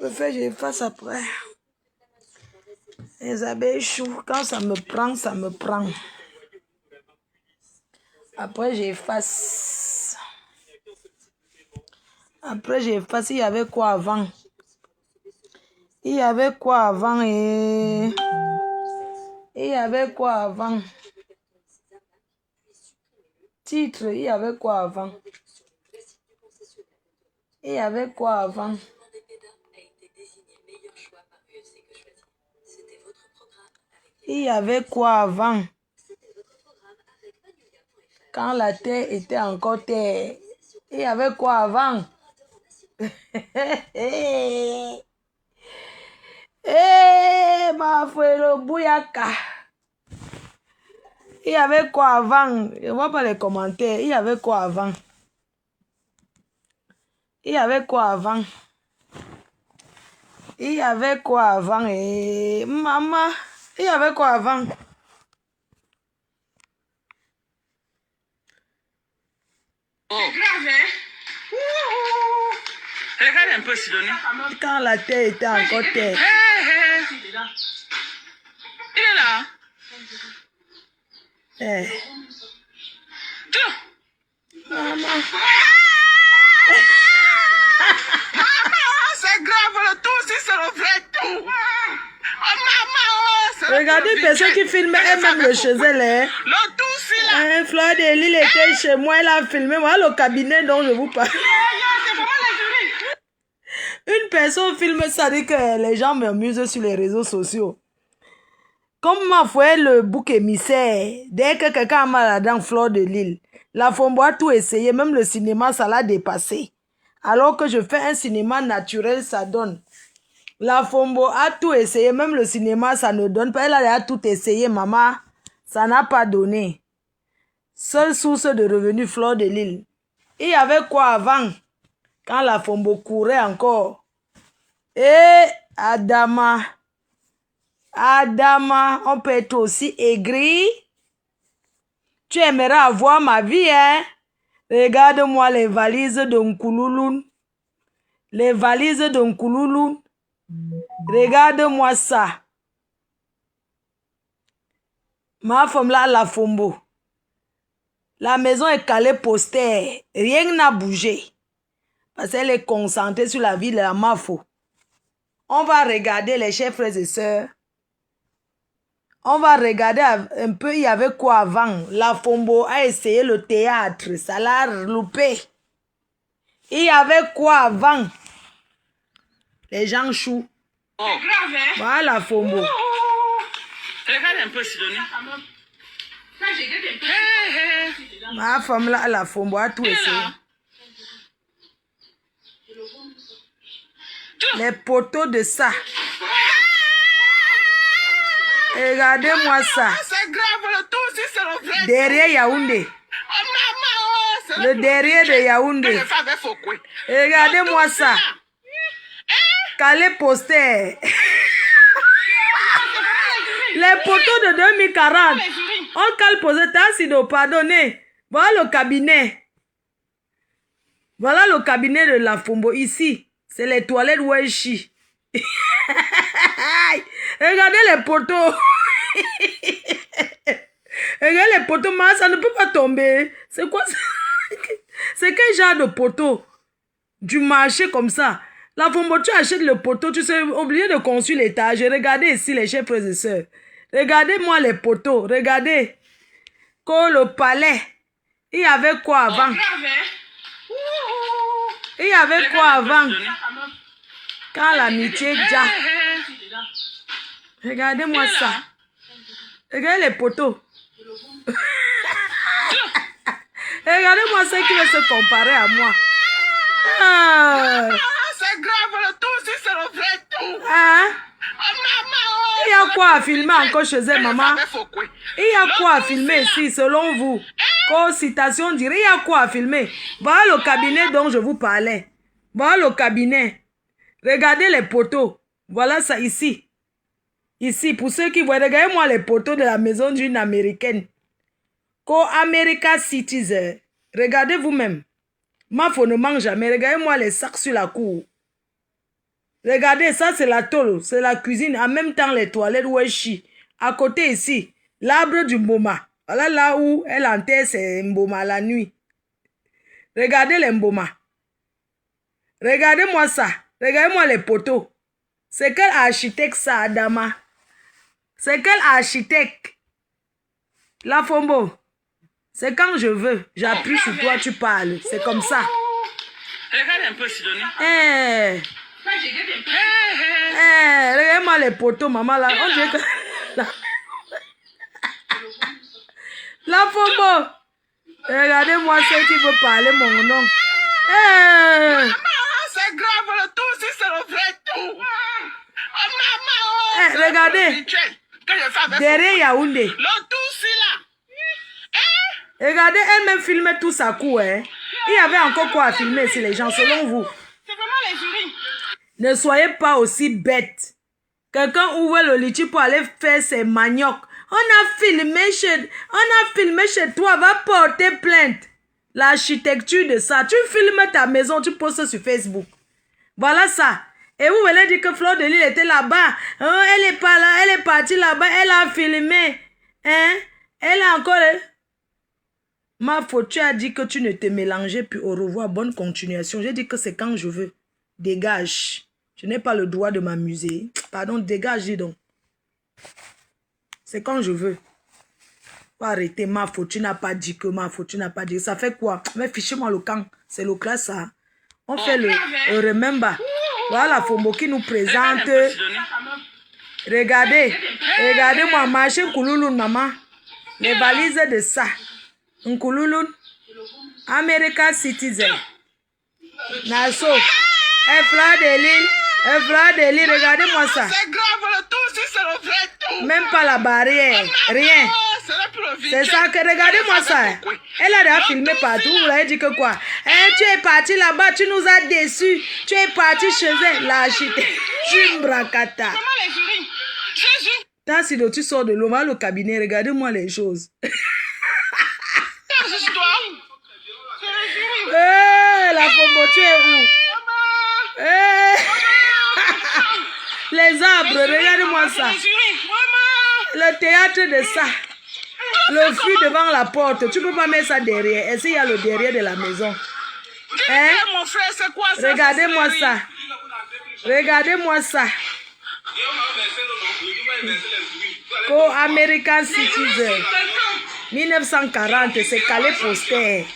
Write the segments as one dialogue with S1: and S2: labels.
S1: Le fait, j'efface après. Les abeilles chou, quand ça me prend, ça me prend. Après, j'efface. Après, j'efface. Il y avait quoi avant? Il y avait quoi avant et... Il y avait quoi avant? Titre, il y avait quoi avant? Il y avait quoi avant? Il y avait quoi avant? Quand la terre était encore terre. Il y avait quoi avant? Ma frère, le bouyaka. Il y avait quoi avant? Je ne vois pas les commentaires. Il y avait quoi avant? Il y avait quoi avant? Il y avait quoi avant? Maman, il y avait quoi avant?
S2: C'est grave, hein? Regarde un peu, Sidonie.
S1: Quand la terre était encore terre.
S2: Il est là.
S1: Maman.
S2: C'est grave, le tout, si c'est le vrai tout. Maman,
S1: regardez, personne qui filme elle-même le chez elle.
S2: Le tout, si là.
S1: Fleur de Lille était chez moi, elle a filmé. Voilà le cabinet dont je vous parle. Une personne filme ça, dit que les gens m'amusent sur les réseaux sociaux. Comme ma foi, le bouc émissaire, dès que quelqu'un a mal dans Fleur de Lille, la Fombo a tout essayé, même le cinéma, ça l'a dépassé. Alors que je fais un cinéma naturel, ça donne. La Fombo a tout essayé, même le cinéma, ça ne donne pas. Elle a tout essayé, maman, ça n'a pas donné. Seule source de revenus, Fleur de Lille. Il y avait quoi avant? Quand la Fombo courait encore. Adama, on peut être aussi aigri. Tu aimerais avoir ma vie, hein? Regarde-moi les valises de Nkoulouloun. Les valises de Nkoulouloun. Regarde-moi ça. Ma femme là, la Fombo. La maison est calée poster. Rien n'a bougé. Parce qu'elle est concentrée sur la vie de la Mafo. On va regarder les chers frères et sœurs. On va regarder un peu, il y avait quoi avant. La Fombo a essayé le théâtre. Ça l'a loupé. Il y avait quoi avant? Les gens chouent.
S2: C'est grave, hein?
S1: Voilà, Fombo.
S2: Regarde un peu, Sidonie.
S1: Ma femme là, la Fombo a tout essayé. Les poteaux de ça. Regardez-moi ça.
S2: C'est grave, le tout, si c'est le vrai.
S1: Derrière Yaoundé. Le derrière de Yaoundé. Regardez-moi ça. Calé poster. Les poteaux de 2040. On cale poser Tassido, pardonnez. Voilà le cabinet. Voilà le cabinet de la Fombo ici. C'est les toilettes Weshi. Regardez les poteaux. Regardez les poteaux, mais ça ne peut pas tomber. C'est quoi ça? C'est quel genre de poteau? Du marché comme ça. La Fombo, tu achètes le poteau, tu sais, obligé de construire l'étage. Regardez ici les chers frères et sœurs. Regardez-moi les poteaux. Regardez. Comme le palais. Il y avait quoi avant? Il y avait quoi avant? Quand l'amitié déjà. Regardez-moi ça. Regardez les poteaux. Regardez-moi ceux qui veulent se comparer à moi.
S2: C'est grave, le tout, si c'est le vrai tout.
S1: Hein? Il y a quoi à filmer encore chez elle, maman? Il y a quoi à filmer ici, selon vous? Citation dirait, il y a quoi à filmer? Voilà le cabinet dont je vous parlais. Voilà le cabinet. Regardez les poteaux. Voilà ça ici. Ici, pour ceux qui voient, regardez-moi les poteaux de la maison d'une américaine. Co-America Citizen. Regardez vous-même. Mafo ne mange jamais. Regardez-moi les sacs sur la cour. Regardez, ça c'est la tôle, c'est la cuisine. En même temps, les toilettes où elle chie. À côté ici, l'arbre du Mboma. Voilà là où elle enterre ses Mboma la nuit. Regardez les Mboma. Regardez-moi ça. Regardez-moi les poteaux. C'est quel architecte ça, Adama? C'est quel architecte? La Fombo. C'est quand je veux. J'appuie sur toi, tu parles. C'est comme ça.
S2: Regarde un peu, Sidonie.
S1: Regarde-moi les poteaux, maman. Là. On dirait que... La Fombo. Regardez-moi celle qui veut parler mon nom.
S2: Maman, c'est grave, le tout, si c'est le vrai tout. Maman,
S1: regardez. Derrière Yaoundé.
S2: Le tout, si là.
S1: Regardez, elle-même filmait tout sa cour. Hein. Il y avait encore quoi à filmer si les gens, selon vous.
S2: C'est vraiment les jurys.
S1: Ne soyez pas aussi bêtes. Quelqu'un ouvre le litchi pour aller faire ses maniocs. On a filmé chez toi, va porter plainte. L'architecture de ça. Tu filmes ta maison, tu postes sur Facebook. Voilà ça. Et vous venez dire que Fleur de Lille était là-bas. Oh, elle est pas là, elle est partie là-bas, elle a filmé. Hein? Elle a encore... Ma faute, tu as dit que tu ne te mélangeais plus. Au revoir, bonne continuation. J'ai dit que c'est quand je veux. Dégage. Je n'ai pas le droit de m'amuser. Pardon, dégage, dis donc. C'est quand je veux. Faut arrêter, ma faute, tu n'as pas dit que ma faute, tu n'as pas dit. Ça fait quoi? Mais fichez-moi le camp. C'est le classe, ça. On fait le remember. Voilà, Fombo qui nous présente. Regardez. Regardez-moi, marchez Koulouloun, maman. Les valises de ça. Nkoulouloun. America Citizen. Nassau. Fleur de Lille. Fleur de Lille, regardez-moi ça.
S2: C'est grave, le tout, si c'est le vrai tout.
S1: Même pas la barrière. Rien. C'est ça que, regardez-moi ça. Elle a déjà filmé partout. Vous l'avez dit que quoi? Tu es parti là-bas, tu nous as déçus. Tu es parti chez elle. L'architecture Mbrakata.
S2: Comment les jurys? Jésus.
S1: Tassido, tu sors de l'eau, va au cabinet, regardez-moi les choses. La Fombo, tu es où? Les arbres, regardez-moi ça. Le théâtre de ça. Le fût devant la porte. Tu ne peux pas mettre ça derrière. Est-ce qu'il y a le derrière de la maison? Hein? Regardez-moi ça. Regardez-moi ça. Co-American Citizen. 1940, c'est calé poster.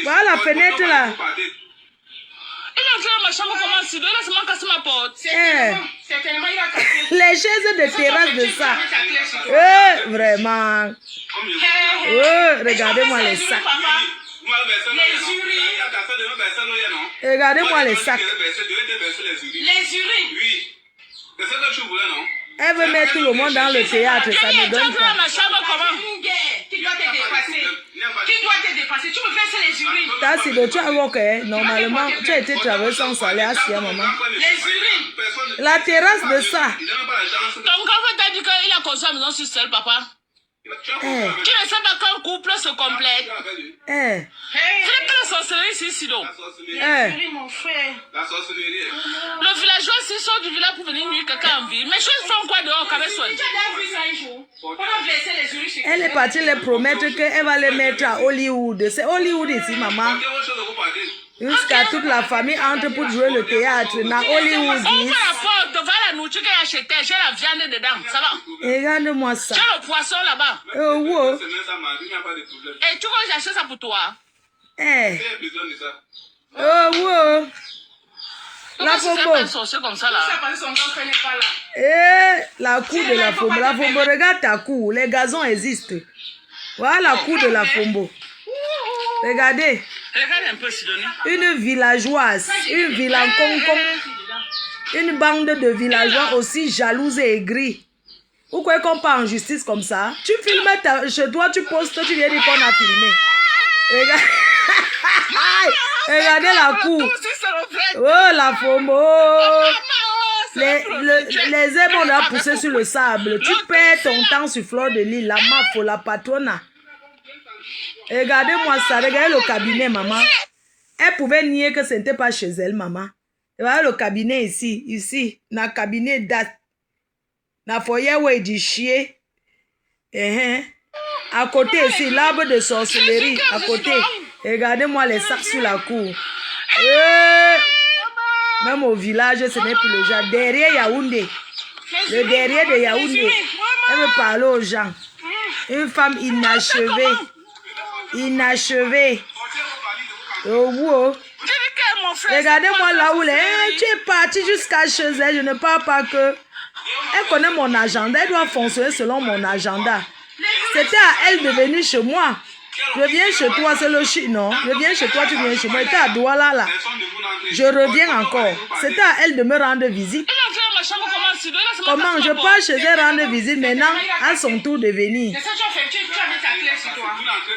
S1: Voilà la fenêtre là.
S2: Il a entré dans ma chambre comment si il a seulement cassé ma porte. Certainement, il a cassé.
S1: Les chaises de terrasse de ça. Vraiment. Regardez-moi les sacs. Regardez-moi les sacs.
S2: Les jurys.
S3: Oui. C'est ça que tu voulais, non?
S1: Elle veut mettre tout le monde dans le théâtre, ça ne donne pas.
S2: Ma chambre comment? Qui doit te dépasser? Qui doit te dépasser? Tu me fais ça les jurys.
S1: T'as si tu as vu normalement, tu as été traversé sans salaire à Sia, maman.
S2: Les jurys.
S1: La terrasse de ça.
S2: Ton grand-père t'a dit qu'il a construit la maison sur seul, papa. Tu ne sais pas qu'un couple se complète. C'est que la sorcellerie ici, Sido.
S1: Mon
S2: frère. Le villageois ici sort du village pour venir nuire quelqu'un en ville. Mais je fais quoi dehors quand même soigné?
S1: Elle est partie les promettre qu'elle va les mettre à Hollywood. C'est Hollywood ici, maman. Jusqu'à toute la famille entre pour jouer le théâtre. Dans Hollywood.
S2: Ouvre la porte, devant la nourriture qu'elle a achetée. J'ai la viande dedans. Ça va?
S1: Regarde-moi ça.
S2: J'ai le poisson là-bas.
S1: Wow.
S2: Et tu veux que j'achète ça pour toi?
S1: Wow. La Fombo.
S2: Comme ça, là.
S1: La cour de la Fombo. La Fombo, regarde ta cour. Les gazons existent. Voilà la cour de la Fombo. Regardez.
S2: Regarde un peu, Sidonie.
S1: Une villageoise. Une villa concon. Une bande de villageois aussi jalouses et aigris. Vous croyez qu'on part en justice comme ça? Tu filmes chez toi, tu postes, tu viens dire qu'on a filmé. Regarde. Regardez la cour. Oh, la Fombo. Les herbes, on a poussé sur le sable. Tu perds ton temps sur Fleur de Lys, la mafo, la patrona. Regardez-moi ça, regardez le cabinet, maman. Elle pouvait nier que ce n'était pas chez elle, maman. Regardez le cabinet ici. Dans le cabinet date. Dans le foyer où il dit chier. À côté ici, l'arbre de sorcellerie. À côté. Regardez-moi les sacs sur la cour. Même au village, ce n'est plus le genre. Derrière Yaoundé. Le derrière de Yaoundé. Elle veut parler aux gens. Une femme inachevée. Inachevée. Oh. Regardez-moi là où elle est. Tu es parti jusqu'à chez elle. Je ne parle pas que. Elle connaît mon agenda. Elle doit fonctionner selon mon agenda. C'était à elle de venir chez moi. Je viens chez toi, c'est le chien, non? Je viens chez toi, tu viens chez moi. Elle était à Douala là. Je reviens encore. C'était à elle de me rendre visite. Comment? Je pars chez elle rendre visite maintenant, à son tour de venir.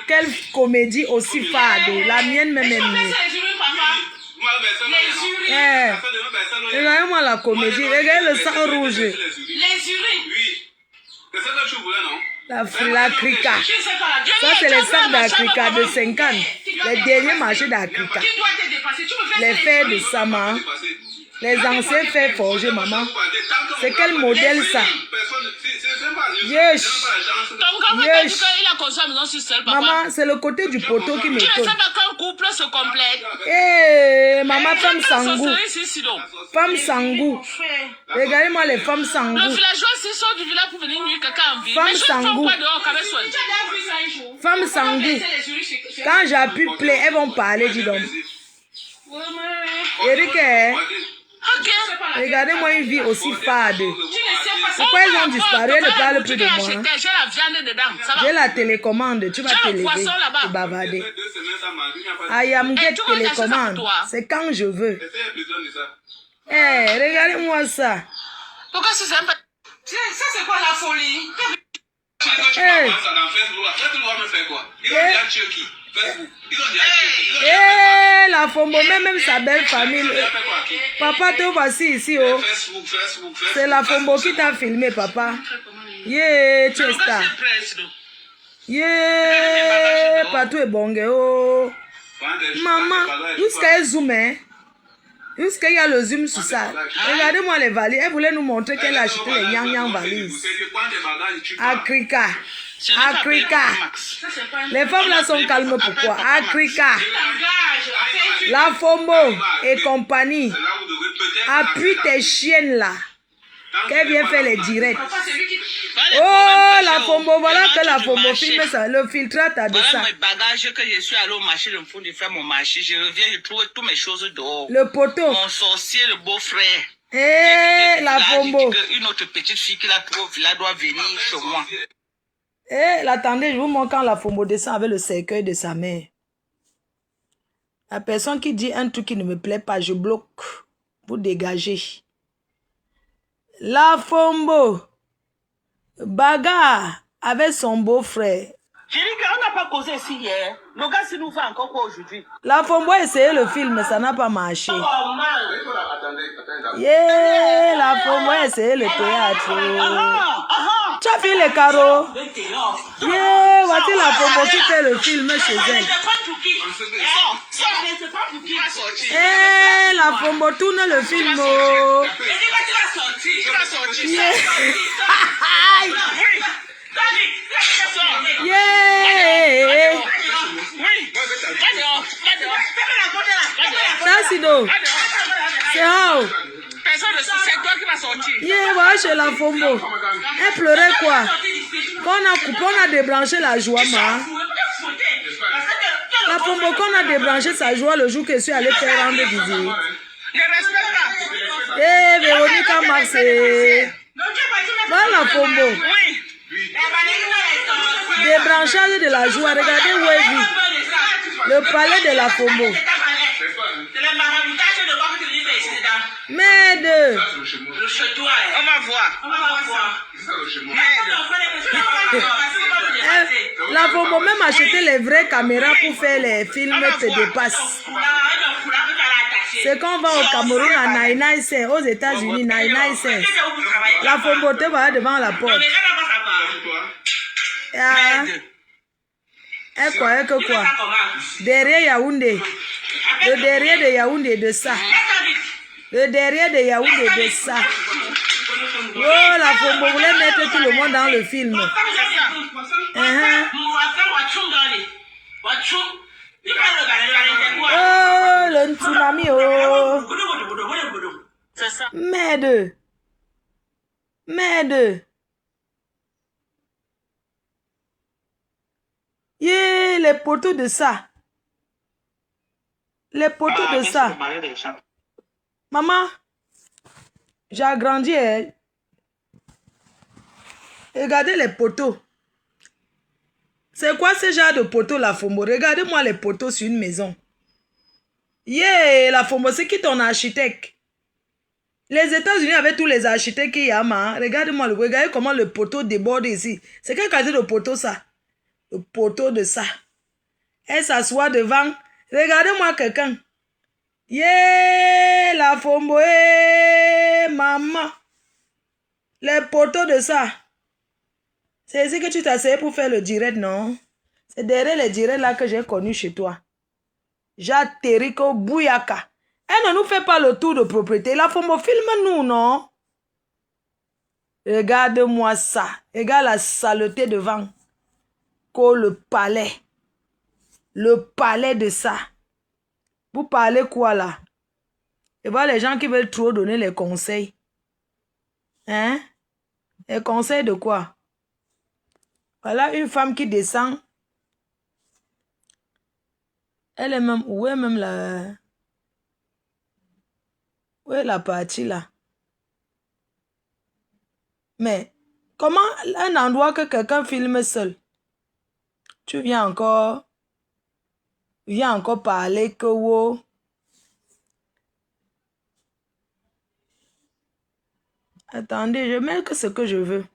S1: Quelle comédie aussi fade. La mienne même est mieux. Regardez-moi la comédie. Regardez le sang rouge.
S3: Les urines. Oui. C'est ça que tu voulais, non?
S1: La crica. Ça, c'est les sacs d'Akrika de 50. Les derniers marchés d'Akrika. Les fers de Sama. Les anciens fers forgés, maman. C'est quel modèle ça? Yes. Yes. Maman, c'est le côté du poteau qui me tourne. Eh, maman, femme Sangou. Femme Sangou. Regardez-moi les femmes Sangou.
S2: Le villageois s'il sort du village pour venir nuire quelqu'un en ville.
S1: Femme Sangou. Femme Sangou. Quand j'appuie play, elles vont parler, dis donc. Eric, regardez-moi une vie aussi fade. Pourquoi elles ont disparu? Elles ne parlent plus de moi. J'ai la télécommande. Tu vas te lever et bavarder. I am get télécommande. C'est quand je veux. Eh, regardez-moi ça.
S2: Pourquoi c'est sympa? Ça, c'est quoi la folie?
S1: La Fombo, même sa belle famille. Papa, te voici ici, oh. C'est la Fombo qui t'a filmé, papa. Yeah, tu es star. Yeah, partout est bon, oh. Maman, jusqu'à zoom, hein. Jusqu'à y a le zoom sur ça. Regardez-moi les valises. Elle voulait nous montrer qu'elle a acheté les yang valises. Akrika. Akrika. Les femmes là sont calmes pourquoi? Akrika. La Fombo et compagnie. Appuie tes chiennes là. Qu'elle vient faire les directs. Oh, la Fombo, voilà que la Fombo filme ça, le filtrate de ça.
S2: Voilà mes bagages que je suis allé au marché, le fond de faire mon marché. Je reviens, je trouve toutes mes choses dehors.
S1: Le poteau.
S2: Mon sorcier, le beau-frère.
S1: Eh, la Fombo.
S2: Une autre petite fille qui l'a trouvée au village doit venir chez moi.
S1: Eh, attendez, je vous montre quand la Fombo descend avec le cercueil de sa mère. La personne qui dit un truc qui ne me plaît pas, je bloque. Vous dégagez. La Fombo. Bagarre avec son beau-frère.
S2: J'ai dit qu'on n'a pas causé ici hier. Le gars, s'il nous fait encore quoi aujourd'hui?
S1: La Fombo a essayé le film, mais ça n'a pas marché. Yeah, la Fombo a essayé le théâtre. Tu as vu les carreaux? Yeah, voici la Fombo qui fait le film chez elle. Eh, la Fombo tourne le film. Yeah. Yeah. Tassido. C'est how?
S2: C'est toi qui vas sortir.
S1: Yeah, voilà chez la Fombo. Elle pleurait quoi? Quand on a coupé, on a débranché la joie, ma. La Fombo, quand on a débranché sa joie le jour que je suis allée faire rendre visite. Eh, Véronica Marseille. Voilà la Fombo. Débranchage de la joie. Regardez où elle vit. Le palais de la Fombo. Merde.
S2: On va voir.
S1: La Fombo même acheté les vraies caméras pour faire les films te dépasse. C'est quand on va au Cameroun à Naïnaïsé, aux États-Unis, Naïnaïsé. La Fomboté va devant la porte. Elle croyait que quoi? Derrière Yaoundé. Le derrière de Yaoundé de ça. Le derrière de Yaoundé de ça. Oh, la Fombo voulait mettre tout le monde dans le film. Oh, le tsunami, oh. Merde. Merde. Yeah, les poteaux de ça. Les poteaux de ça. Maman, j'ai agrandi. Hein. Regardez les poteaux. C'est quoi ce genre de poteaux, la Fombo? Regardez-moi les poteaux sur une maison. Yeah, la Fombo, c'est qui ton architecte? Les États-Unis avaient tous les architectes qu'il y a, ma. Regardez-moi, regardez comment le poteau déborde ici. C'est quel qualité de poteau, ça? Le poteau de ça. Elle s'assoit devant. Regardez-moi quelqu'un. Yeah, la Fombo, maman. Les poteaux de ça. C'est ici que tu t'asseyais pour faire le direct, non? C'est derrière les directs là que j'ai connu chez toi. J'atterrico Bouyaka. Elle ne nous fait pas le tour de propriété. La Fombo filme nous, non? Regarde-moi ça. Regarde la saleté devant. Que le palais. Le palais de ça. Vous parlez quoi là? Et voilà les gens qui veulent trop donner les conseils. Hein? Les conseils de quoi? Voilà une femme qui descend. Elle est même... Où est même la... Où est la partie là? Mais comment un endroit que quelqu'un filme seul? Tu viens encore parler que wow. Attendez, je mets que ce que je veux.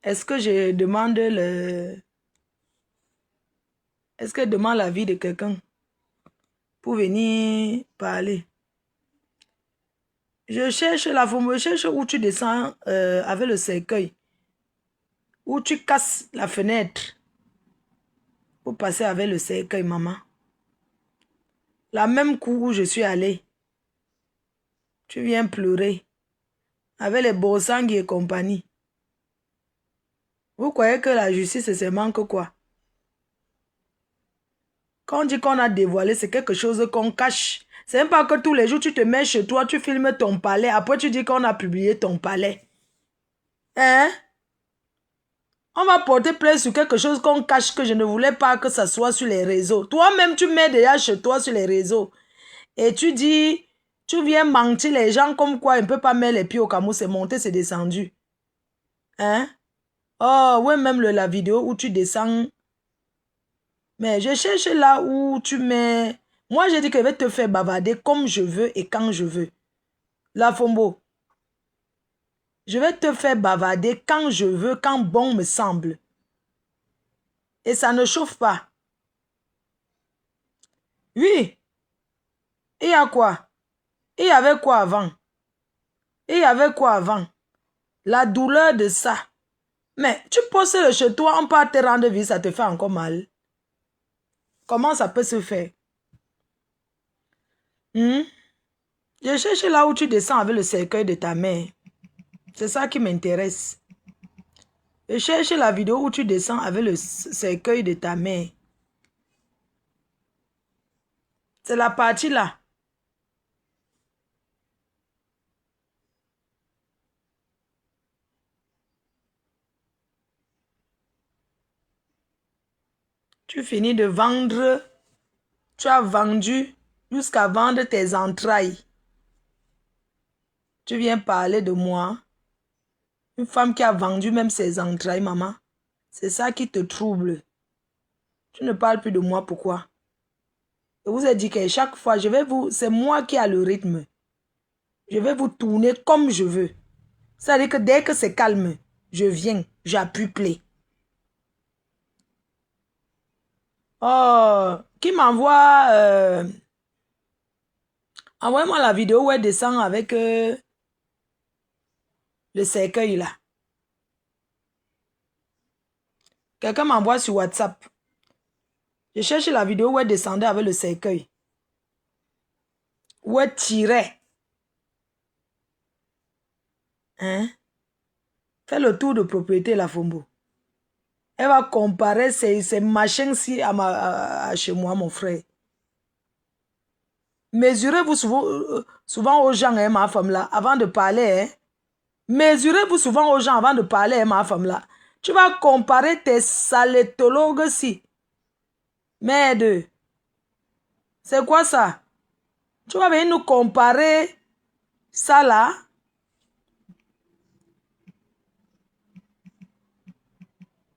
S1: Est-ce que je demande le... Est-ce que je demande l'avis de quelqu'un pour venir parler? Je cherche la forme, je cherche où tu descends avec le cercueil. Où tu casses la fenêtre pour passer avec le cercueil, maman. La même cour où je suis allée. Tu viens pleurer. Avec les Bossangui et compagnie. Vous croyez que la justice, c'est manque quoi? Quand on dit qu'on a dévoilé, c'est quelque chose qu'on cache. C'est même pas que tous les jours, tu te mets chez toi, tu filmes ton palais. Après, tu dis qu'on a publié ton palais. Hein? On va porter plainte sur quelque chose qu'on cache, que je ne voulais pas que ça soit sur les réseaux. Toi-même, tu mets déjà chez toi sur les réseaux. Et tu dis, tu viens mentir les gens comme quoi ils ne peuvent pas mettre les pieds au Cameroun, c'est monté, c'est descendu. Hein? Oh, ouais, même la vidéo où tu descends. Mais je cherche là où tu mets... Moi, j'ai dit que je vais te faire bavarder comme je veux et quand je veux. La Fombo. Je vais te faire bavarder quand je veux, quand bon me semble. Et ça ne chauffe pas. Oui. Il y a quoi? Il y avait quoi avant? Il y avait quoi avant? La douleur de ça. Mais tu poses le chez toi, on peut te rendre vie, ça te fait encore mal. Comment ça peut se faire? Je cherche là où tu descends avec le cercueil de ta mère. C'est ça qui m'intéresse. Je cherche la vidéo où tu descends avec le cercueil de ta mère. C'est la partie là. Tu finis de vendre. Tu as vendu jusqu'à vendre tes entrailles. Tu viens parler de moi. Une femme qui a vendu même ses entrailles, maman. C'est ça qui te trouble. Tu ne parles plus de moi, pourquoi? Je vous ai dit que chaque fois, c'est moi qui ai le rythme. Je vais vous tourner comme je veux. C'est-à-dire que dès que c'est calme, je viens, j'appuie play. Oh, qui m'envoie Envoyez-moi la vidéo où elle descend avec le cercueil là. Quelqu'un m'envoie sur WhatsApp. Je cherche la vidéo où elle descendait avec le cercueil. Où elle tirait. Hein? Fais le tour de propriété la Fombo. Elle va comparer ces machins-ci à chez moi, mon frère. Mesurez-vous souvent aux gens, hein, ma femme là, avant de parler. Hein. Mesurez-vous souvent aux gens avant de parler, hein, ma femme là. Tu vas comparer tes salétologues-ci. Merde. C'est quoi ça? Tu vas venir nous comparer ça là?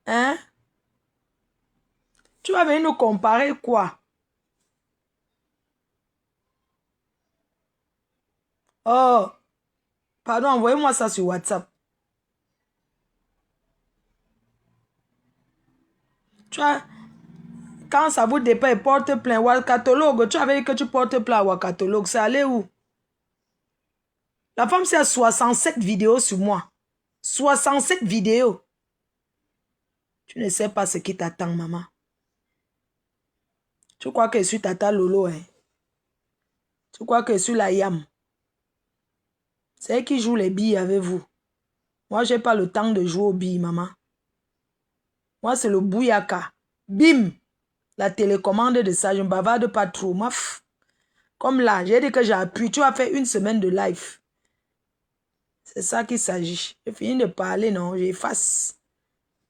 S1: Hein? Tu vas venir nous comparer quoi? Oh, pardon, envoyez-moi ça sur WhatsApp. Tu vois, quand ça vous dépend, porte plainte. Wakatologue, tu avais dit que tu portes plainte à Wakatologue. C'est allé où? La femme, c'est à 67 vidéos sur moi. 67 vidéos. Tu ne sais pas ce qui t'attend, maman. Tu crois que je suis Tata Lolo, hein? Tu crois que je suis la Yam? C'est elle qui joue les billes avec vous. Moi, je n'ai pas le temps de jouer aux billes, maman. Moi, c'est le bouyaka. Bim! La télécommande de ça, je ne bavarde pas trop. Comme là, j'ai dit que j'appuie. Tu as fait une semaine de live. C'est ça qu'il s'agit. J'ai fini de parler, non? J'efface.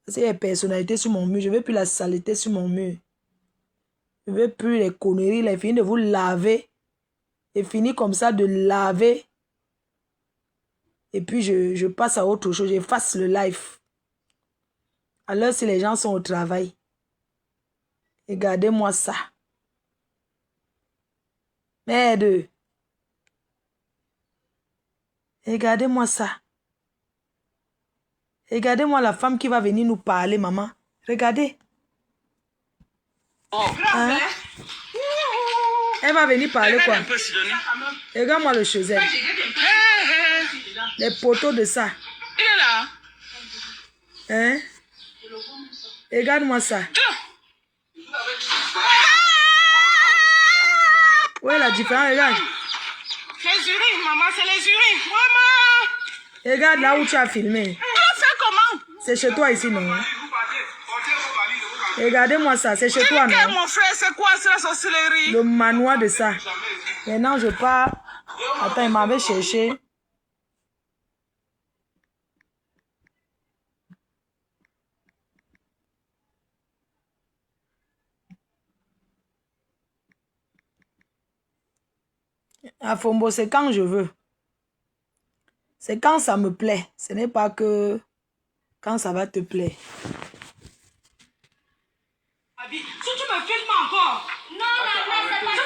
S1: Parce qu'il y a des personnalités sur mon mur. Je ne veux plus la saleté sur mon mur. Je ne veux plus les conneries. J'ai fini de vous laver. J'ai fini comme ça de laver. Et puis, je passe à autre chose. J'efface le live. Alors, si les gens sont au travail, regardez-moi ça. Merde. Regardez-moi ça. Regardez-moi la femme qui va venir nous parler, maman. Regardez. Hein? Elle va venir parler quoi? Regarde-moi le chezel. Les poteaux de ça.
S2: Il est là.
S1: Hein? Regarde-moi ça. Où est la différence? Regarde.
S2: Les urines, maman, c'est les urines. Maman.
S1: Regarde là où tu as filmé.
S2: Tu fais comment?
S1: C'est chez toi ici, non? Regardez-moi ça, c'est chez toi, non?
S2: Mon frère, c'est quoi ça, la sorcellerie?
S1: Le manoir de ça. Maintenant, je pars. Attends, il m'avait cherché. À Fombo, c'est quand je veux. C'est quand ça me plaît. Ce n'est pas que quand ça va te plaire.
S2: Si tu me filmes encore.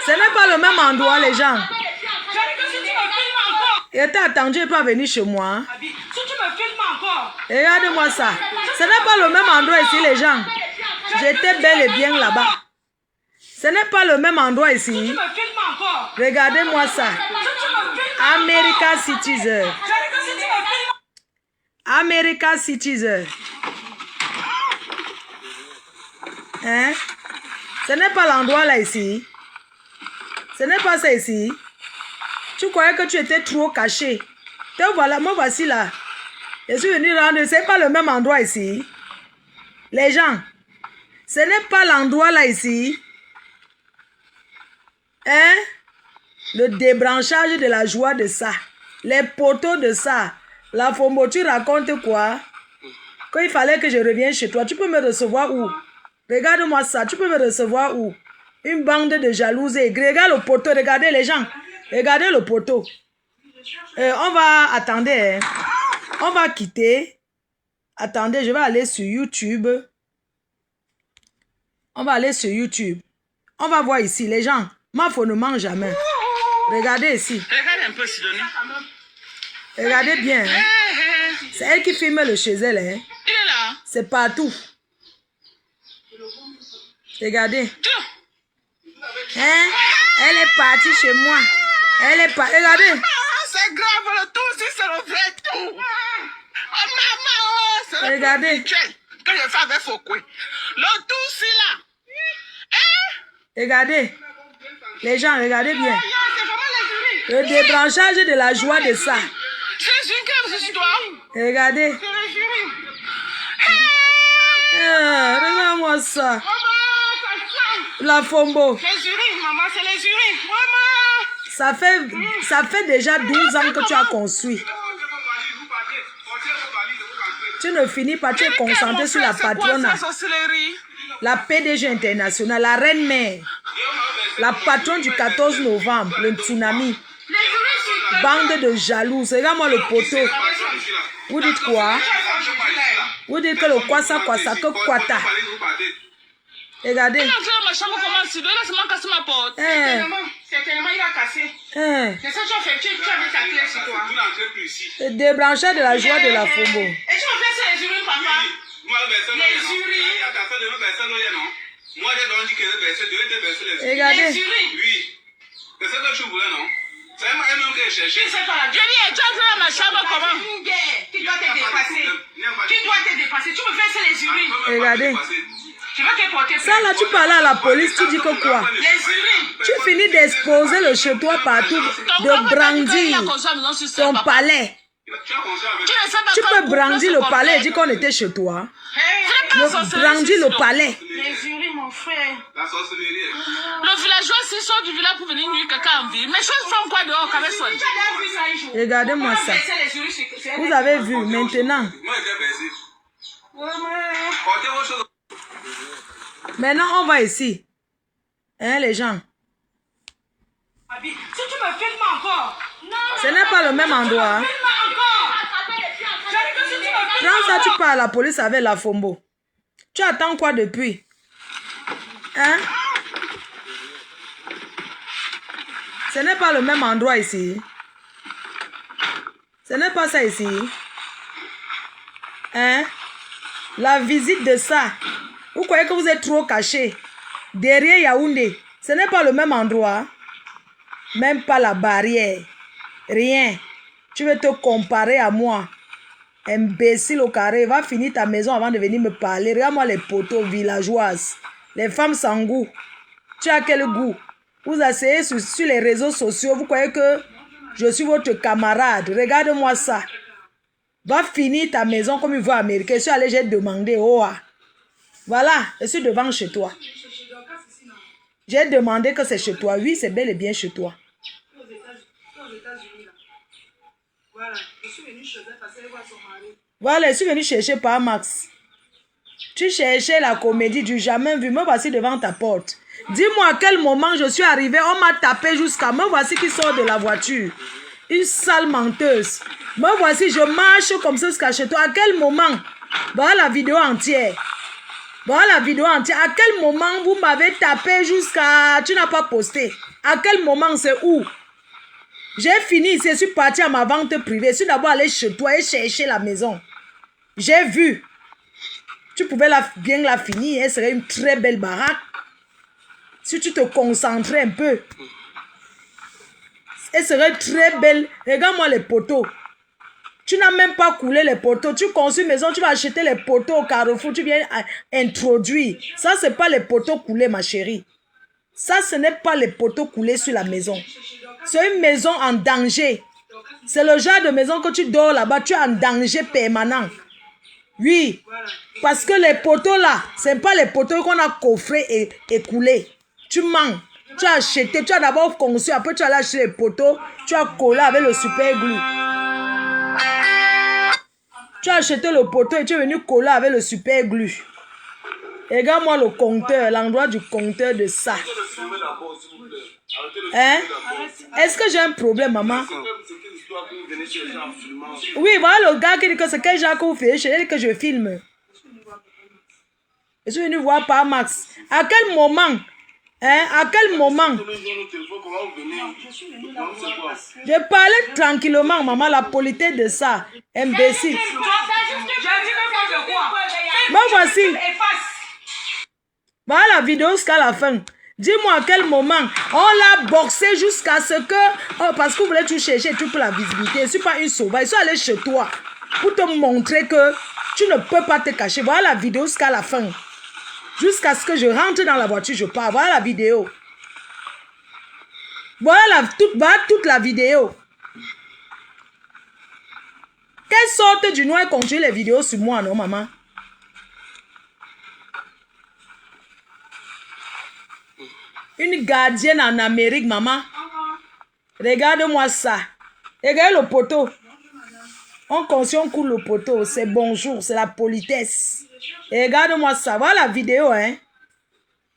S1: Ce n'est pas le même endroit, les gens.
S2: J'ai dit que si tu me filmes encore.
S1: Et t'as attendu, il pas venir chez moi. Hein?
S2: Si tu me filmes encore.
S1: Regardez-moi ça. Ce n'est pas le même endroit ici, les gens. J'étais bel et bien là-bas. Ce n'est pas le même endroit ici.
S2: Tu me filmes encore.
S1: Regardez-moi ça. America Citizen. America Citizen. Hein? Ce n'est pas l'endroit là ici. Ce n'est pas ça ici. Tu croyais que tu étais trop caché. Te voilà, moi voici là. Je suis venu rendre. Ce n'est pas le même endroit ici. Les gens, ce n'est pas l'endroit là ici. Hein? Le débranchage de la joie de ça. Les poteaux de ça. La Fombo, tu racontes quoi? Qu'il fallait que je revienne chez toi. Tu peux me recevoir où? Regarde-moi ça. Tu peux me recevoir où? Une bande de jalouses. Regarde le poteau. Regardez les gens. Regardez le poteau. On va... Attendez. Hein. On va quitter. Attendez, je vais aller sur YouTube. On va aller sur YouTube. On va voir ici. Les gens, ma femme ne mange jamais. Regardez ici.
S2: Regarde un peu, Sidonie.
S1: Regardez bien. Hein. C'est elle qui filme le chez elle. Hein.
S2: Il est là.
S1: C'est partout. Regardez. Hein? Elle est partie chez moi. Elle est pas... Regardez.
S2: C'est grave, le tout, si c'est le vrai tout. Oh, maman, c'est le
S1: Regardez.
S2: que je fais avec Fokwe. Le tout, si là.
S1: Regardez. Les gens, regardez bien.
S2: C'est vraiment les jurys.
S1: Le débranchage de la joie de ça.
S2: C'est une crème, c'est toi.
S1: Regardez.
S2: C'est les jurys.
S1: Regarde-moi ça.
S2: Maman, ça sent.
S1: La Fombo.
S2: Les jurys, maman, c'est les jurys. Maman.
S1: Ça fait déjà 12 ans que tu as construit. Tu ne finis pas, tu es concentré sur la patronne. La PDG internationale, la reine mère. La patronne du 14 novembre, le tsunami. Bande de jalouses. Regarde-moi le poteau. Vous dites quoi? Vous dites que le kwasa, que kwata. Regardez.
S2: Ma chambre commence, il a cassé ma porte. Certainement, il a cassé. C'est ça que tu as fait, tu avais ta clé sur toi.
S1: Le débranchage de la joie de la Fombo.
S2: Et tu m'as fait ça les jurys, papa? Les jurys.
S3: Moi, j'ai donc dit que les
S1: Regardez.
S2: Les jurys.
S3: Oui. C'est ça que tu voulais, non? C'est elle-même que j'ai cherché.
S2: Je sais pas la vie. Je dis, tu as fait ma chambre comment? Tu dois te dépasser. Tu dois te dépasser. Tu me fais ça les jurys.
S1: Regardez.
S2: Je vais te porter.
S1: Ça là, tu parles à la police, tu dis que quoi?
S2: Les jurys.
S1: Tu finis d'exposer le chez toi partout, de brandir ton palais. Tu peux brandir le palais et dire qu'on était chez toi. Brandir le palais.
S2: Les jurys, mon frère.
S3: La sorcellerie.
S2: Le villageois, s'il sort du village pour venir nuire quelqu'un en vie. Mais je fais quoi dehors qu'avec soi?
S1: Regardez-moi ça. Vous avez vu maintenant.
S3: Moi, j'ai baissé. Portez vos choses.
S1: Maintenant, on va ici. Hein, les gens?
S2: Si tu me filmes encore.
S1: Ce n'est pas le même endroit. Hein? Prends ça, tu pars à la police avec la Fombo. Tu attends quoi depuis? Hein? Ce n'est pas le même endroit ici. Ce n'est pas ça ici. Hein? La visite de ça. Vous croyez que vous êtes trop caché? Derrière Yaoundé. Ce n'est pas le même endroit. Même pas la barrière. Rien. Tu veux te comparer à moi. Imbécile au carré. Va finir ta maison avant de venir me parler. Regarde-moi les poteaux villageoises. Les femmes sans goût. Tu as quel goût? Vous asseyez sur les réseaux sociaux. Vous croyez que je suis votre camarade. Regarde-moi ça. Va finir ta maison comme il veut américain. Je suis allé, j'ai demandé. Oh, voilà, je suis devant chez toi. J'ai demandé que c'est chez toi. Oui, c'est bel et bien chez toi. Voilà, je suis venu chercher par Max. Tu cherchais la comédie du jamais vu. Me voici devant ta porte. Dis-moi à quel moment je suis arrivé. On m'a tapé jusqu'à... Me voici qui sort de la voiture. Une sale menteuse. Me voici, je marche comme ça jusqu'à chez toi. À quel moment? Voilà la vidéo entière. Voilà la vidéo entière. À quel moment vous m'avez tapé jusqu'à... Tu n'as pas posté. À quel moment, c'est où? J'ai fini, je suis parti à ma vente privée. Je suis d'abord allé chez toi et chercher la maison. J'ai vu. Tu pouvais bien la finir. Elle serait une très belle baraque. Si tu te concentrais un peu. Elle serait très belle. Regarde-moi les poteaux. Tu n'as même pas coulé les poteaux. Tu construis une maison, tu vas acheter les poteaux au Carrefour. Tu viens introduire. Ça, ce n'est pas les poteaux coulés, ma chérie. Ça, ce n'est pas les poteaux coulés sur la maison. C'est une maison en danger. C'est le genre de maison que tu dors là-bas, tu es en danger permanent. Oui, parce que les poteaux là, ce n'est pas les poteaux qu'on a coffrés et coulés. Tu mens. Tu as acheté, tu as d'abord conçu, après tu as lâché les poteaux, tu as collé avec le super glue. Tu as acheté le poteau et tu es venu coller avec le super glue. Regarde-moi le compteur, l'endroit du compteur de ça. Hein? Est-ce que j'ai un problème, maman? Oui, voilà le gars qui dit que c'est quel genre que vous faites. Je dis que je filme. Je suis venu voir par Max. À quel moment? Hein? À quel moment? Je parlais tranquillement, maman, la politesse de ça. Imbécile. Bon, voici. Voilà la vidéo jusqu'à la fin. Dis-moi à quel moment on l'a boxé jusqu'à ce que... Oh, parce que vous voulez tout chercher, tout pour la visibilité. Je ne suis pas une sauvage. Ils sont allés chez toi pour te montrer que tu ne peux pas te cacher. Voilà la vidéo jusqu'à la fin. Jusqu'à ce que je rentre dans la voiture, je pars. Voilà la vidéo. Voilà toute la vidéo. Quelle sorte du noir continue les vidéos sur moi, non, maman? Une gardienne en Amérique, maman. Regarde-moi ça. Regarde le poteau. On coule le poteau. C'est bonjour, c'est la politesse. Et regarde-moi ça. Voilà la vidéo, hein.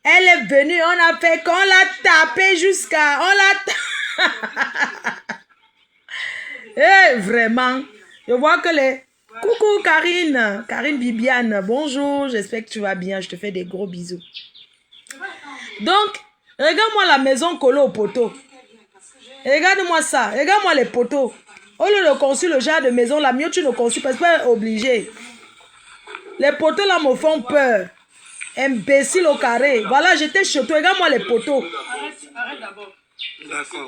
S1: Elle est venue, on a fait qu'on l'a tapé jusqu'à... On l'a... Eh, vraiment. Je vois que les... Coucou Karine. Karine Bibiane. Bonjour, j'espère que tu vas bien. Je te fais des gros bisous. Donc, regarde-moi la maison collée au poteau. Regarde-moi ça. Regarde-moi les poteaux. Au lieu de construire le genre de maison, la mieux tu ne construis parce que tu es obligé. Les poteaux là me font peur. Imbécile au carré. Voilà, j'étais chez toi. Regarde-moi les poteaux.
S2: Arrête d'abord.
S3: D'accord.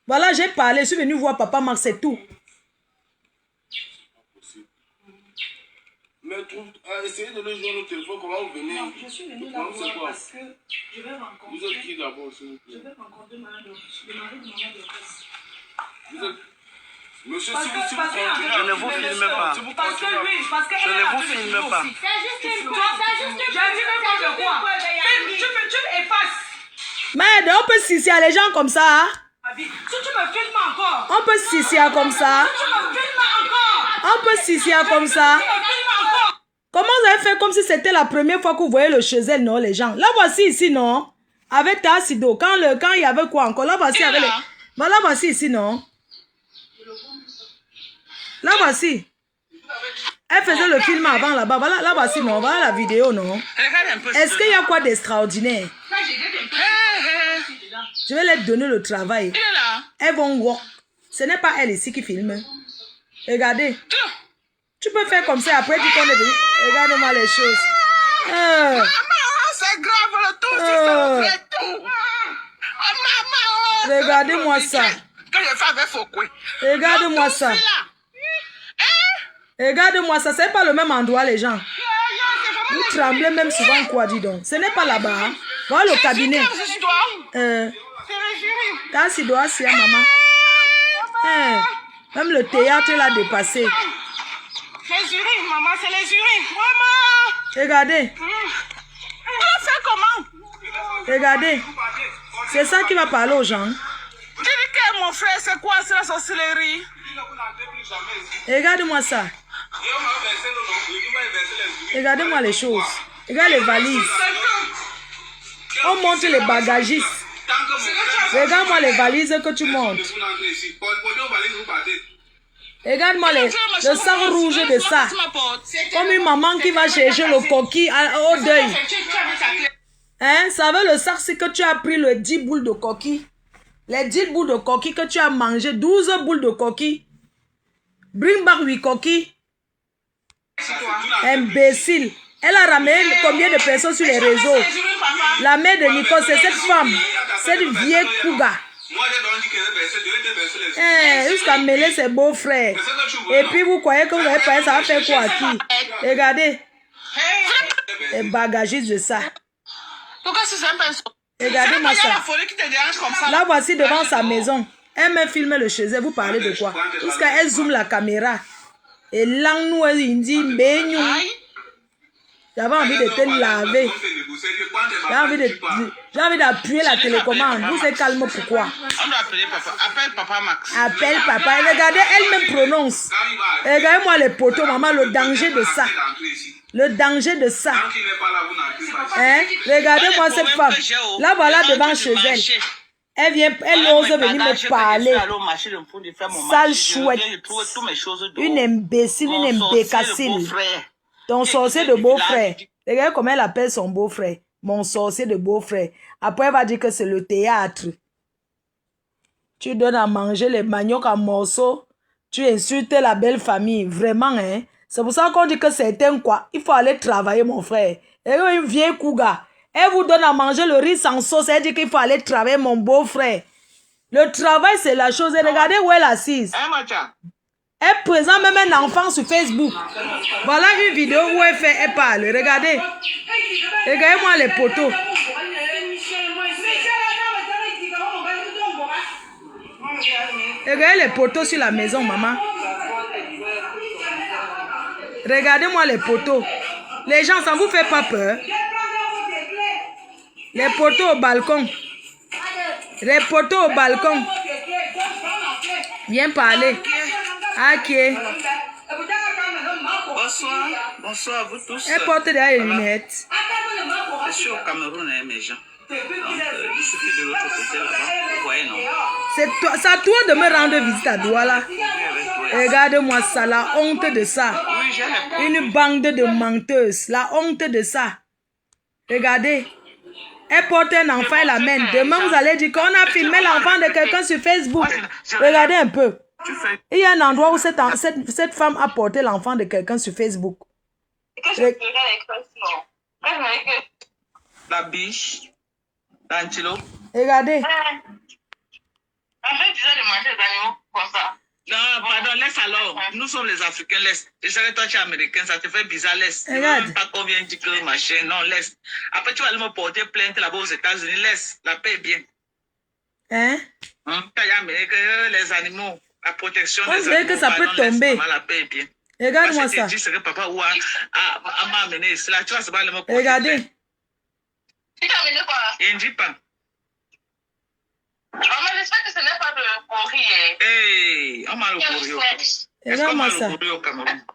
S1: Voilà, j'ai parlé. Je suis venu voir Papa Max, c'est tout.
S3: Mais essayez de le joindre au téléphone, comment vous venez?
S2: Non, je suis venue là voir parce que je vais rencontrer...
S3: Vous êtes qui d'abord, s'il vous plaît?
S2: Je vais rencontrer le mari de maman de Chris.
S3: Vous êtes... Monsieur,
S2: Parce
S3: si
S2: que-
S3: vous
S2: parce que-
S3: continuez...
S4: Je ne vous filme pas.
S3: Si vous
S2: Parce que
S3: continuez...
S2: lui, parce que
S4: Je ne vous filme pas.
S5: C'est juste une
S2: Tu
S5: preuve, c'est juste une
S2: J'ai dit
S5: preuve,
S2: n'importe
S5: c'est
S2: quoi.
S5: juste une preuve,
S2: Tu effaces.
S1: Mais on peut s'y les gens comme ça. Hein?
S2: Si tu me filmes encore.
S1: On peut s'y comme ça.
S2: Tu me filmes encore.
S1: On peut s'y comme ça.
S2: Tu me filmes encore.
S1: Comment vous avez fait comme si c'était la première fois que vous voyez le chez elle, non, les gens? Là, voici ici, non? Avec Tassido. Quand il y avait quoi encore? Là, voici avec les... Voilà, voici ici, non? Là, voici. Elle faisait le film avant, là-bas. Voilà, là, voici, non? Voilà la vidéo, non?
S4: Regarde un peu.
S1: Est-ce qu'il y a quoi d'extraordinaire? Je vais leur donner le travail.
S2: Il est là.
S1: Elles vont voir. Ce n'est pas elle ici qui filme. Regardez. Tu peux faire comme ça, après tu connais. Regarde-moi les choses.
S2: Maman, c'est grave le tout. Si ça fait tout. Maman.
S1: Regardez-moi ça.
S2: Que je fais avec Fokwe.
S1: Regarde-moi ça. Regarde-moi ça. C'est pas le même endroit, les gens. Vous tremblez même souvent, quoi, dis donc. Ce n'est pas là-bas. Hein. Voilà le cabinet. Quand c'est doit, c'est à maman. Même le théâtre l'a dépassé.
S2: Les urines, maman, c'est les urines. Maman.
S1: Regardez.
S2: On fait comment?
S1: Regardez. C'est ça qui va parler aux gens.
S2: Tu dis que mon frère, c'est quoi? C'est la sorcellerie.
S1: Regarde-moi ça. Regardez-moi les choses. Regarde les valises. On monte les bagagistes. Regarde-moi les valises que tu montes. Regarde-moi le sang rouge de ça. Comme une maman qui va chercher le coquille au deuil. Hein? Ça veut le sac, c'est que tu as pris le 10 boules de coquille. Les 10 boules de coquille que tu as mangé. 12 boules de coquille. Bring back 8 coquilles. Imbécile. Elle a ramené combien de personnes sur les réseaux? La mère de Nicole, c'est cette femme. Cette vieille couga. Jusqu'à mêler ses beaux-frères. Et puis vous croyez que vous avez pas ça va faire quoi à qui? Regardez. Les bagagistes de ça. Regardez-moi ça. Là, voici devant sa maison. Elle me filme le chez elle. Vous parlez de quoi? Jusqu'à elle zoome la caméra. Et là, nous, elle dit, j'avais envie de te laver. J'ai envie d'appuyer la télécommande. Vous êtes calme, pourquoi?
S4: On doit appeler papa. Appelle papa Max.
S1: Appelle papa. Regardez, elle-même prononce. Regardez-moi les poteaux, maman, le danger de ça. Le danger de ça. Hein? Regardez-moi cette femme. Là, voilà devant chez elle. Elle vient, elle ose venir me parler. Sale chouette. Une imbécile, une imbécacile. Ton sorcier de beau-frère. Regardez comment elle appelle son beau-frère. Mon sorcier de beau-frère. Après, elle va dire que c'est le théâtre. Tu donnes à manger les maniocs en morceaux. Tu insultes la belle famille. Vraiment, hein. C'est pour ça qu'on dit que certains, quoi, il faut aller travailler, mon frère. Et une vieille couga, elle vous donne à manger le riz sans sauce, elle dit qu'il faut aller travailler, mon beau-frère. Le travail, c'est la chose. Et regardez où elle est assise. Elle présente même un enfant sur Facebook. Voilà une vidéo où elle parle. Regardez. Regardez-moi les poteaux. Regardez les poteaux sur la maison, maman. Regardez-moi les poteaux. Les gens, ça ne vous fait pas peur? Les poteaux au balcon. Les poteaux au balcon. Viens parler. Ok.
S4: Bonsoir. Bonsoir à vous tous.
S1: Elle porte derrière les lunettes.
S4: Je suis au Cameroun, hein, mes gens. Donc, je suis de l'autre côté là-bas. Vous voyez, non?
S1: C'est à toi de me rendre visite à Douala. Regarde-moi ça, la honte de ça.
S4: Oui, j'ai répondu.
S1: Une bande de menteuses. La honte de ça. Regardez. Elle porte un enfant et l'amène. Demain, vous allez dire qu'on a filmé l'enfant de quelqu'un sur Facebook. Regardez un peu. Il y a un endroit où cette femme a porté l'enfant de quelqu'un sur Facebook.
S4: La biche, l'antilope.
S1: Regardez.
S2: En fait, tu as demandé des animaux comme ça.
S4: Non, pardon, laisse alors. Nous sommes les Africains, laisse. Je sais que toi, tu es américain, ça te fait bizarre, laisse. Je ne
S1: Regarde.
S4: sais même pas qu'on vient dire que machin, non, laisse. Après, tu vas aller me porter plainte là-bas aux États-Unis, laisse. La paix est bien.
S1: Hein?
S4: Tu as américain, les animaux, la protection
S1: On
S4: des
S1: dirait
S4: animaux.
S1: que ça peut
S4: pardon, laisse,
S1: tomber.
S4: maman, la paix est bien.
S1: Regarde-moi
S4: Parce que
S1: ça.
S4: tu dis ce que papa m'a amené ici, là, tu vas se aller me porter
S1: Regardez.
S4: plainte.
S2: Tu t'as amené quoi?
S4: Il ne dit pas.
S2: Maman, j'espère que ce n'est pas de pourri.
S4: Hey, on m'a le courrier. Est-ce qu'on
S1: Regarde-moi
S4: m'a
S1: ça.
S4: le courrier au Cameroun?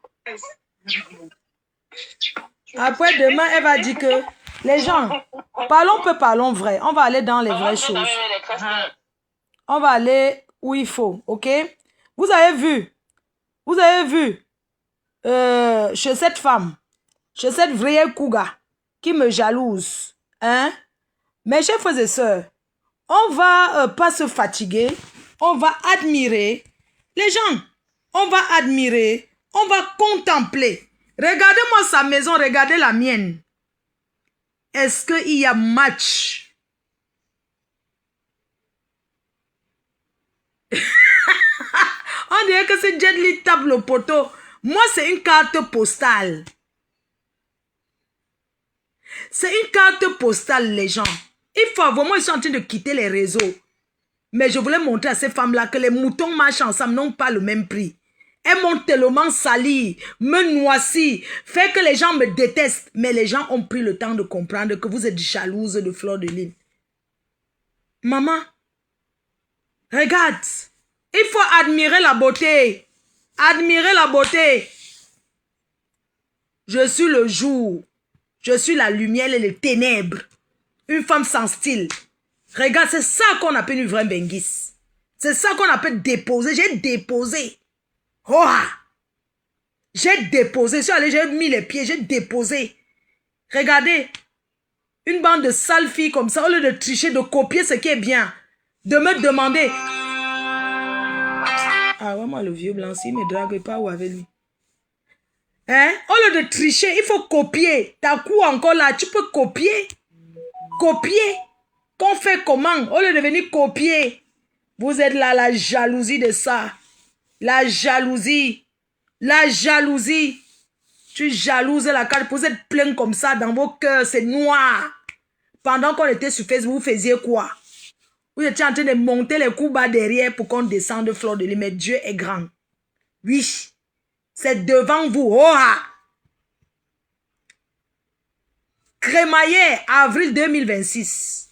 S1: Après, demain, elle va dire que les gens, parlons vrai. On va aller dans les vraies choses. On va aller où il faut, ok? Vous avez vu chez cette femme, chez cette vraie couga qui me jalouse, hein? Mes chers frères et sœurs, on va pas se fatiguer, on va admirer les gens, on va admirer, on va contempler. Regardez-moi sa maison, regardez la mienne. Est-ce qu'il y a match? On dirait que c'est Jet Li tape le poteau. Moi, c'est une carte postale. C'est une carte postale, les gens. Il faut vraiment, ils sont en train de quitter les réseaux. Mais je voulais montrer à ces femmes-là que les moutons marchent ensemble, n'ont pas le même prix. Elles m'ont tellement sali, me noissi, fait que les gens me détestent. Mais les gens ont pris le temps de comprendre que vous êtes jalouse de Fleur de Lys. Maman, regarde. Il faut admirer la beauté. Admirer la beauté. Je suis le jour. Je suis la lumière et les ténèbres. Une femme sans style. Regarde, c'est ça qu'on appelle une vraie benguisse. C'est ça qu'on appelle déposer. J'ai déposé. Oh! J'ai déposé. Je suis allé, j'ai mis les pieds, j'ai déposé. Regardez. Une bande de sales filles comme ça, au lieu de tricher, de copier ce qui est bien. De me demander... Ah, vraiment, le vieux blanc, s'il ne me drague pas ou avec lui. Hein? Au lieu de tricher, il faut copier. Ta cou encore là, tu peux copier. Copier. Qu'on fait comment? Au lieu de venir copier. Vous êtes là, la jalousie de ça. La jalousie. La jalousie. Tu jalouses la carte. Vous êtes plein comme ça dans vos cœurs. C'est noir. Pendant qu'on était sur Facebook, vous faisiez quoi? Vous étiez en train de monter les coups bas derrière pour qu'on descende de Fleur de Lys. Mais Dieu est grand. Oui. C'est devant vous. Oh, ah. Crémaillère, avril 2026.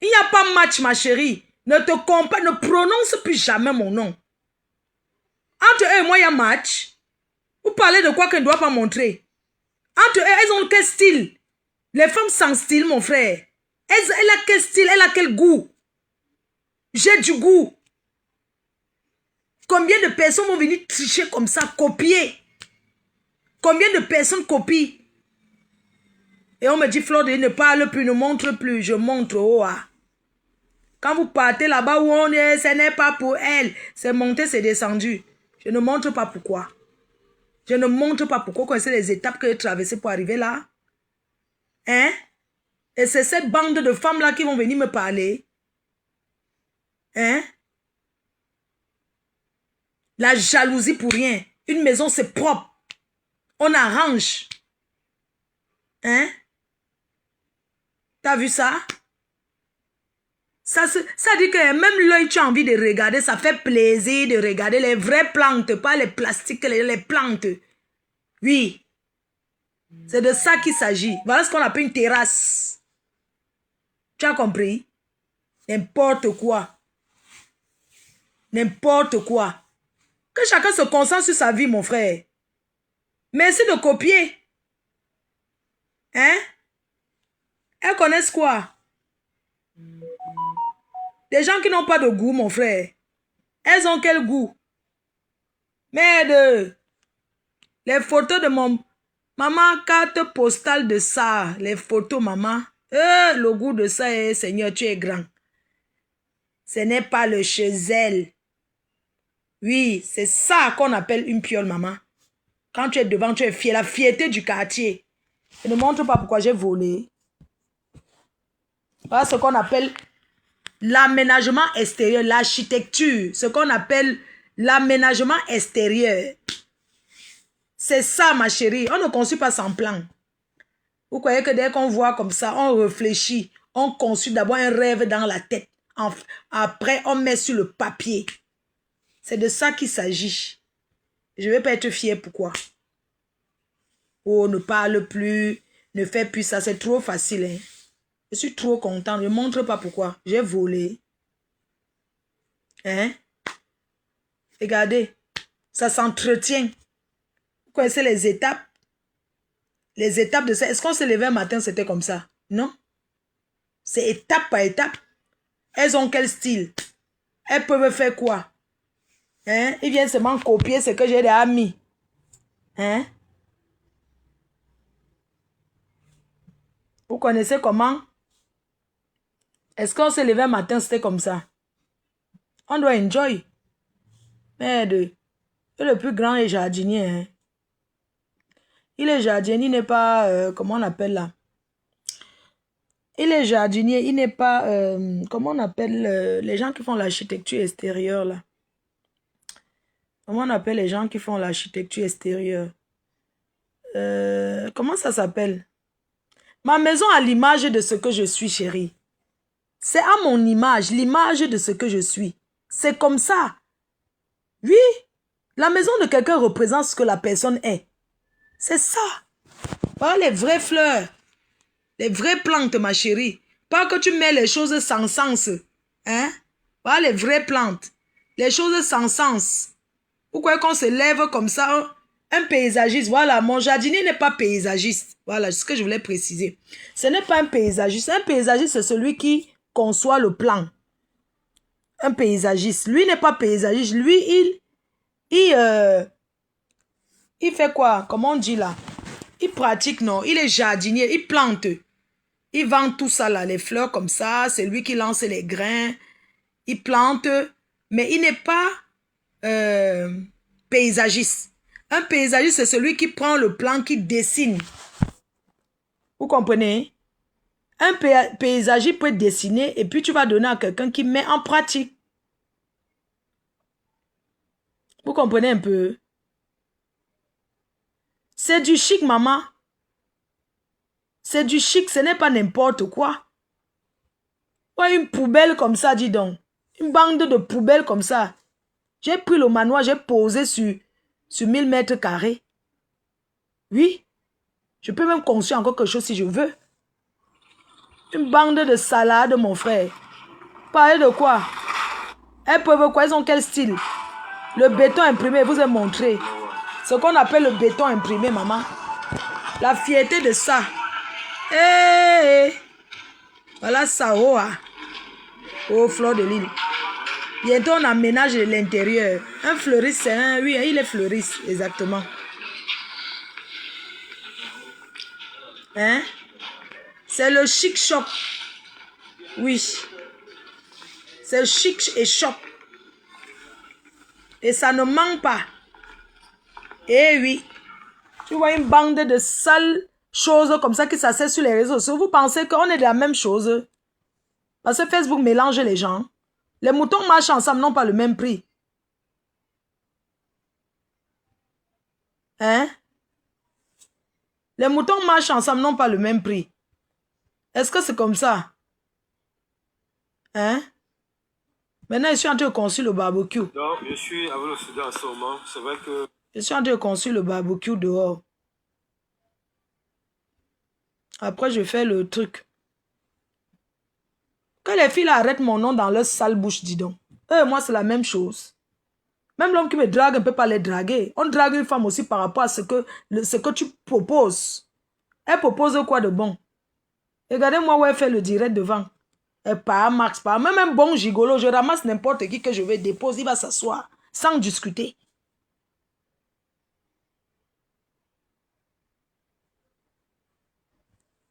S1: Il n'y a pas match, ma chérie. Ne te compare, ne prononce plus jamais mon nom. Entre eux et moi, il y a match. Vous parlez de quoi qu'elle ne doit pas montrer. Entre eux, elles ont quel style? Les femmes sans style, mon frère. Elle a quel style? Elle a quel goût? J'ai du goût. Combien de personnes vont venir tricher comme ça, copier? Combien de personnes copient? Et on me dit, Fleur de Lys ne parle plus, ne montre plus. Je montre, oh ah. Quand vous partez là-bas où on est, ce n'est pas pour elle. C'est monté, c'est descendu. Je ne montre pas pourquoi. Je ne montre pas pourquoi. Vous connaissez les étapes que j'ai traversées pour arriver là? Hein? Et c'est cette bande de femmes-là qui vont venir me parler. Hein? La jalousie pour rien. Une maison, c'est propre. On arrange. Hein? T'as vu ça? Ça dit que même l'œil, tu as envie de regarder. Ça fait plaisir de regarder les vraies plantes, pas les plastiques, les plantes. Oui. C'est de ça qu'il s'agit. Voilà ce qu'on appelle une terrasse. Tu as compris? N'importe quoi. N'importe quoi. Que chacun se concentre sur sa vie, mon frère. Merci de copier. Hein? Elles connaissent quoi? Des gens qui n'ont pas de goût, mon frère. Elles ont quel goût? Merde. Les photos de mon... Maman, carte postale de ça. Les photos, maman. Le goût de ça, Seigneur, tu es grand. Ce n'est pas le chesel. Oui, c'est ça qu'on appelle une piole, maman. Quand tu es devant, tu es fier. La fierté du quartier. Je ne montre pas pourquoi j'ai volé. Voilà ce qu'on appelle l'aménagement extérieur, l'architecture. Ce qu'on appelle l'aménagement extérieur. C'est ça, ma chérie. On ne construit pas sans plan. Vous croyez que dès qu'on voit comme ça, on réfléchit. On construit d'abord un rêve dans la tête. Après, on met sur le papier. C'est de ça qu'il s'agit. Je ne vais pas être fière. Pourquoi? Oh, ne parle plus. Ne fais plus ça. C'est trop facile. Hein? Je suis trop contente. Je ne montre pas pourquoi. J'ai volé. Hein? Regardez. Ça s'entretient. Vous connaissez les étapes? Les étapes de ça. Est-ce qu'on se levait un matin, c'était comme ça? Non. C'est étape par étape. Elles ont quel style? Elles peuvent faire quoi? Hein? Ils viennent seulement copier ce que j'ai déjà mis. Hein? Vous connaissez comment? Est-ce qu'on se levait un matin, c'était comme ça? On doit enjoy. Merde. Le plus grand est jardinier. Hein? Il est jardinier, il n'est pas... comment on appelle là? Il est jardinier, il n'est pas... comment on appelle les gens qui font l'architecture extérieure là? Comment on appelle les gens qui font l'architecture extérieure? Comment ça s'appelle? Ma maison a l'image de ce que je suis, chérie. C'est à mon image, l'image de ce que je suis. C'est comme ça. Oui, la maison de quelqu'un représente ce que la personne est. C'est ça. Voilà les vraies fleurs. Les vraies plantes, ma chérie. Pas que tu mets les choses sans sens. Hein? Voilà les vraies plantes. Les choses sans sens. Pourquoi qu'on se lève comme ça? Un paysagiste. Voilà, mon jardinier n'est pas paysagiste. Voilà ce que je voulais préciser. Ce n'est pas un paysagiste. Un paysagiste, c'est celui qui conçoit le plan. Un paysagiste. Lui n'est pas paysagiste. Lui, il fait quoi? Comment on dit là? Il pratique, non? Il est jardinier. Il plante. Il vend tout ça là. Les fleurs comme ça. C'est lui qui lance les grains. Il plante. Mais il n'est pas paysagiste. Un paysagiste, c'est celui qui prend le plan, qui dessine. Vous comprenez? Un paysagiste peut dessiner et puis tu vas donner à quelqu'un qui met en pratique. Vous comprenez un peu? C'est du chic, maman. C'est du chic, ce n'est pas n'importe quoi. Ouais, une poubelle comme ça, dis donc. Une bande de poubelles comme ça. J'ai pris le manoir, j'ai posé sur 1000 mètres carrés. Oui. Je peux même construire encore quelque chose si je veux. Une bande de salade, mon frère. Parlez de quoi? Elles peuvent quoi? Elles ont quel style? Le béton imprimé, je vous ai montré. Ce qu'on appelle le béton imprimé, maman. La fierté de ça. Hey! Voilà ça, oh, ah. Oh, fleur de l'île. Bientôt, on aménage l'intérieur. Un fleuriste, c'est un... Oui, il est fleuriste, exactement. Hein? C'est le chic shop. Oui. C'est chic et shop. Et ça ne manque pas. Eh oui. Tu vois une bande de sales choses comme ça qui s'assèent sur les réseaux sociaux. Vous pensez qu'on est de la même chose? Parce que Facebook mélange les gens. Les moutons marchent ensemble, n'ont pas le même prix. Hein? Les moutons marchent ensemble, n'ont pas le même prix. Est-ce que c'est comme ça? Hein? Maintenant, je suis en train de construire le barbecue.
S6: Donc, je suis avec le Soudan en ce moment. C'est vrai que...
S1: Je suis en train de construire le barbecue dehors. Après, je fais le truc. Que les filles arrêtent mon nom dans leur sale bouche, dis donc. Moi, c'est la même chose. Même l'homme qui me drague ne peut pas les draguer. On drague une femme aussi par rapport à ce que tu proposes. Elle propose quoi de bon? Regardez-moi où elle fait le direct devant. Elle part, Max part. Même un bon gigolo, je ramasse n'importe qui que je vais déposer, il va s'asseoir sans discuter.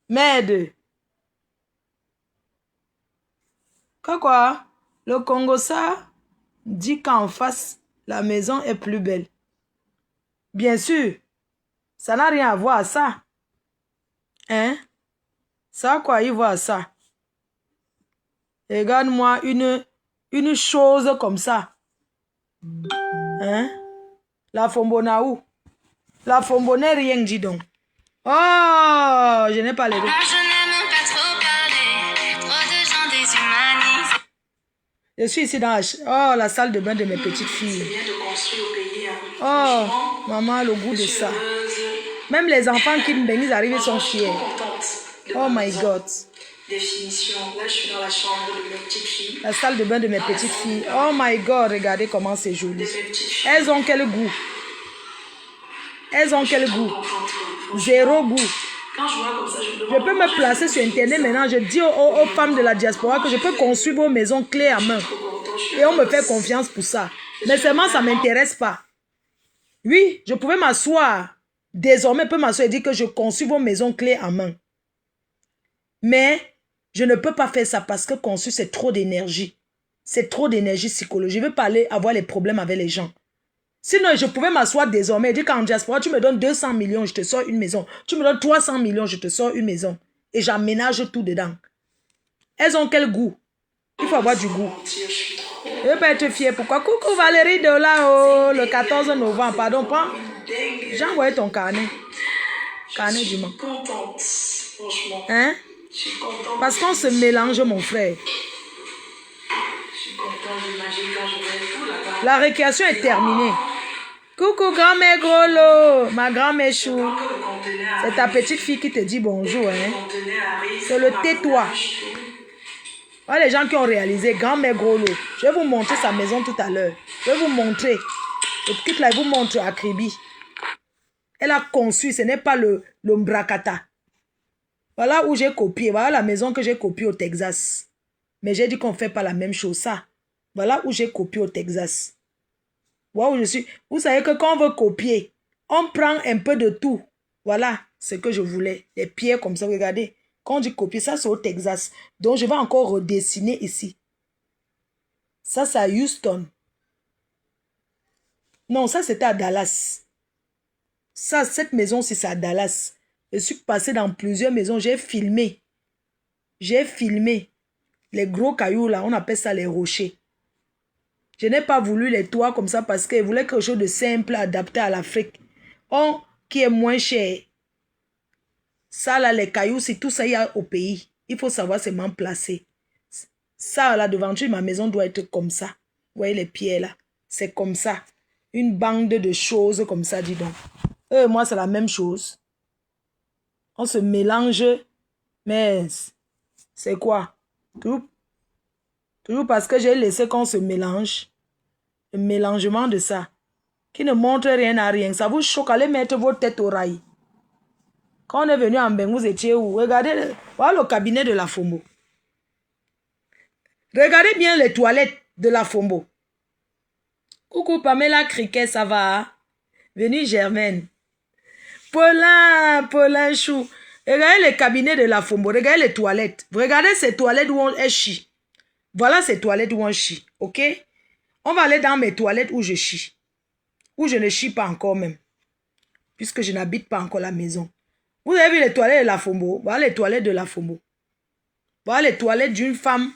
S1: Merde. Quoi? Le Congo, ça dit qu'en face, la maison est plus belle. Bien sûr, ça n'a rien à voir à ça. Hein? Ça, quoi, il voit ça? Regarde-moi une chose comme ça. Hein? La fombona où? La fombona rien, dis donc. Oh, je n'ai pas les deux. Je suis ici dans la salle de bain de mes petites filles. Oh, maman, le goût de ça. Même les enfants qui me baignent, ils arrivent, ils sont fiers. Oh my God.
S5: Définition. Là, je suis dans la chambre de mes petites filles.
S1: La salle de bain de mes petites filles. Oh my God, regardez comment c'est joli. Elles ont quel goût? Elles ont quel goût? Zéro goût.
S5: Quand je vois comme ça,
S1: je peux me placer sur Internet maintenant. Je dis aux femmes de la diaspora que je peux construire vos maisons clés à main. Et on me fait confiance pour ça. Mais seulement, ça ne m'intéresse pas. Oui, je pouvais m'asseoir. Désormais, je peux m'asseoir et dire que je construis vos maisons clés à main. Mais je ne peux pas faire ça parce que construire, c'est trop d'énergie. C'est trop d'énergie psychologique. Je ne veux pas aller avoir les problèmes avec les gens. Sinon, je pouvais m'asseoir désormais et dire qu'en diaspora, tu me donnes 200 millions, je te sors une maison. Tu me donnes 300 millions, je te sors une maison. Et j'aménage tout dedans. Elles ont quel goût? Il faut avoir du goût. Je ne veux pas être fière. Pourquoi? Coucou Valérie de là, le 14 novembre. Pardon, prends. J'ai envoyé ton carnet. Carnet du monde.
S5: Contente, franchement.
S1: Hein?
S5: Je suis contente.
S1: Parce qu'on se mélange, mon frère.
S5: Je suis contente, j'imagine quand je vais tout là-bas.
S1: La récréation est terminée. Coucou grand-mère Grolo, ma grand-mère Chou. C'est ta petite fille qui te dit bonjour. Hein? C'est le tais-toi. Voilà les gens qui ont réalisé grand-mère Grolo. Je vais vous montrer sa maison tout à l'heure. Je vais vous montrer. Le petit là, vous montre à Kribi. Elle a conçu, ce n'est pas le Mbrakata. Voilà où j'ai copié. Voilà la maison que j'ai copiée au Texas. Mais j'ai dit qu'on ne fait pas la même chose. Ça. Voilà où j'ai copié au Texas. Voilà où je suis. Vous savez que quand on veut copier, on prend un peu de tout. Voilà ce que je voulais. Les pierres comme ça, regardez. Quand on dit copier, ça c'est au Texas. Donc je vais encore redessiner ici. Ça c'est à Houston. Non, ça c'était à Dallas. Ça, cette maison-ci, c'est à Dallas. Je suis passé dans plusieurs maisons. J'ai filmé. J'ai filmé. Les gros cailloux là, on appelle ça les rochers. Je n'ai pas voulu les toits comme ça parce que je voulais quelque chose de simple, adapté à l'Afrique. Qui est moins cher. Ça là, les cailloux, c'est tout ça, il y a au pays. Il faut savoir seulement placer. Ça, la devanture de ma maison doit être comme ça. Vous voyez les pierres là? C'est comme ça. Une bande de choses comme ça, dis donc. Moi, c'est la même chose. On se mélange. Mais c'est quoi? Toujours parce que j'ai laissé qu'on se mélange. Le mélangement de ça. Qui ne montre rien à rien. Ça vous choque. Allez mettre vos têtes au rail. Quand on est venu en Beng, vous étiez où? Regardez, voilà le cabinet de la Fombo. Regardez bien les toilettes de la Fombo. Coucou Pamela Criquet, ça va? Venue Germaine. Paulin Chou. Regardez les cabinets de la Fombo. Regardez les toilettes. Regardez ces toilettes où on chie. Voilà ces toilettes où on chie. Ok? On va aller dans mes toilettes où je chie. Où je ne chie pas encore même. puisque je n'habite pas encore la maison. Vous avez vu les toilettes de la Fombo? Voilà les toilettes de la Fombo. Voilà les toilettes d'une femme,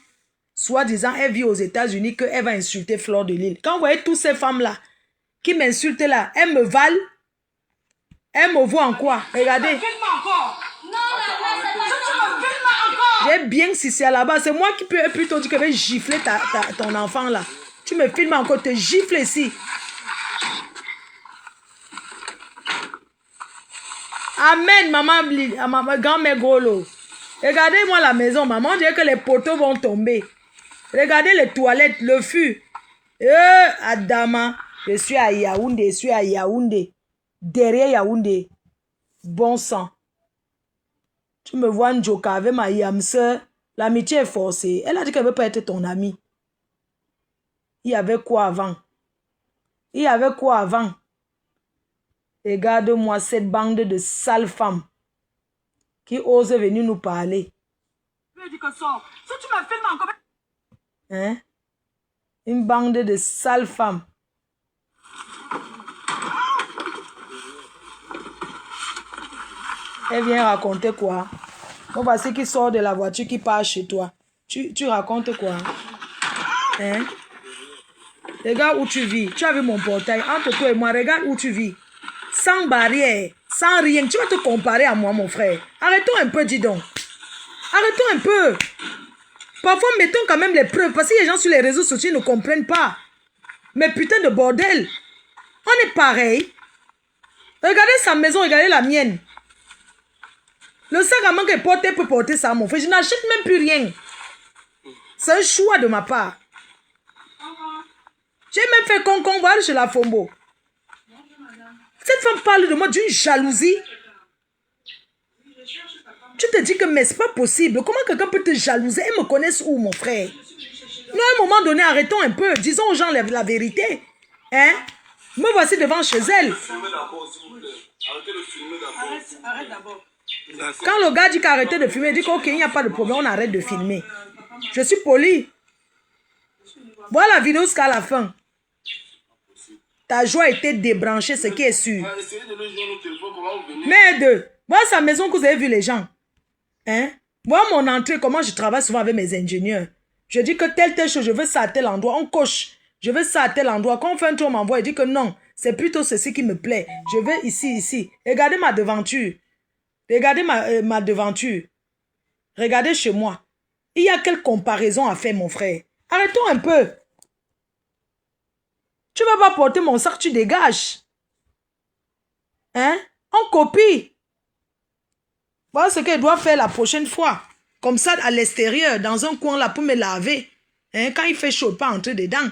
S1: soi-disant, elle vit aux États-Unis, qu'elle va insulter Fleur de Lille. Quand vous voyez toutes ces femmes-là qui m'insultent là, elles me valent. Elles me voient en quoi? Regardez. J'ai bien si c'est là-bas. C'est moi qui peux plutôt dire que je vais gifler ton enfant là. Tu me filmes encore, te gifle ici. Amen, maman, grand-mère Golo. Regardez-moi la maison, maman. On dirait que les poteaux vont tomber. Regardez les toilettes, le fût. Adama. Je suis à Yaoundé, Derrière Yaoundé. Bon sang. Tu me vois Njoka avec ma yamse. L'amitié est forcée. Elle a dit qu'elle ne veut pas être ton amie. Il y avait quoi avant? Regarde-moi cette bande de sales femmes qui osent venir nous parler.
S5: Je dis que ça. Si tu me filmes encore.
S1: Hein? Une bande de sales femmes. Elle vient raconter quoi? Bon, voici qui sort de la voiture, qui part chez toi. Tu racontes quoi? Hein? Regarde où tu vis. Tu as vu mon portail. Entre toi et moi, regarde où tu vis. Sans barrière, sans rien. Tu vas te comparer à moi, mon frère. Arrêtons un peu, dis donc. Arrêtons un peu. Parfois, mettons quand même les preuves. Parce que les gens sur les réseaux sociaux ne comprennent pas. Mais putain de bordel. On est pareil. Regardez sa maison, regardez la mienne. Le sac à main qu'elle porte, elle peut porter ça, mon frère. Je n'achète même plus rien. C'est un choix de ma part. J'ai même fait concombre voir chez la Fombo. Cette femme parle de moi d'une jalousie. Tu te dis que mais c'est pas possible. Comment quelqu'un peut te jalouser? Elles me connaissent où, mon frère? Non, à un moment donné, arrêtons un peu. Disons aux gens la vérité. Hein? Me voici devant chez elle.
S5: Arrête d'abord.
S1: Quand le gars dit qu'arrêtez de filmer, il dit qu'ok, il n'y a pas de problème, on arrête de filmer. Je suis poli. Voilà la vidéo jusqu'à la fin. Ta joie a été débranchée, ce qui est sûr. Merde, voilà sa maison que vous avez vu les gens. Hein? Voilà mon entrée, comment je travaille souvent avec mes ingénieurs. Je dis que telle chose, je veux ça à tel endroit, on coche. Je veux ça à tel endroit. Quand on fait un tour, on m'envoie, il dit que non, c'est plutôt ceci qui me plaît. Je veux ici. Regardez ma devanture. Regardez ma devanture. Regardez chez moi. Il y a quelle comparaison à faire, mon frère? Arrêtons un peu. Tu ne vas pas porter mon sac, tu dégages. Hein? On copie. Voilà ce qu'elle doit faire la prochaine fois. Comme ça, à l'extérieur, dans un coin là, pour me laver. Hein? Quand il fait chaud, pas entrer dedans.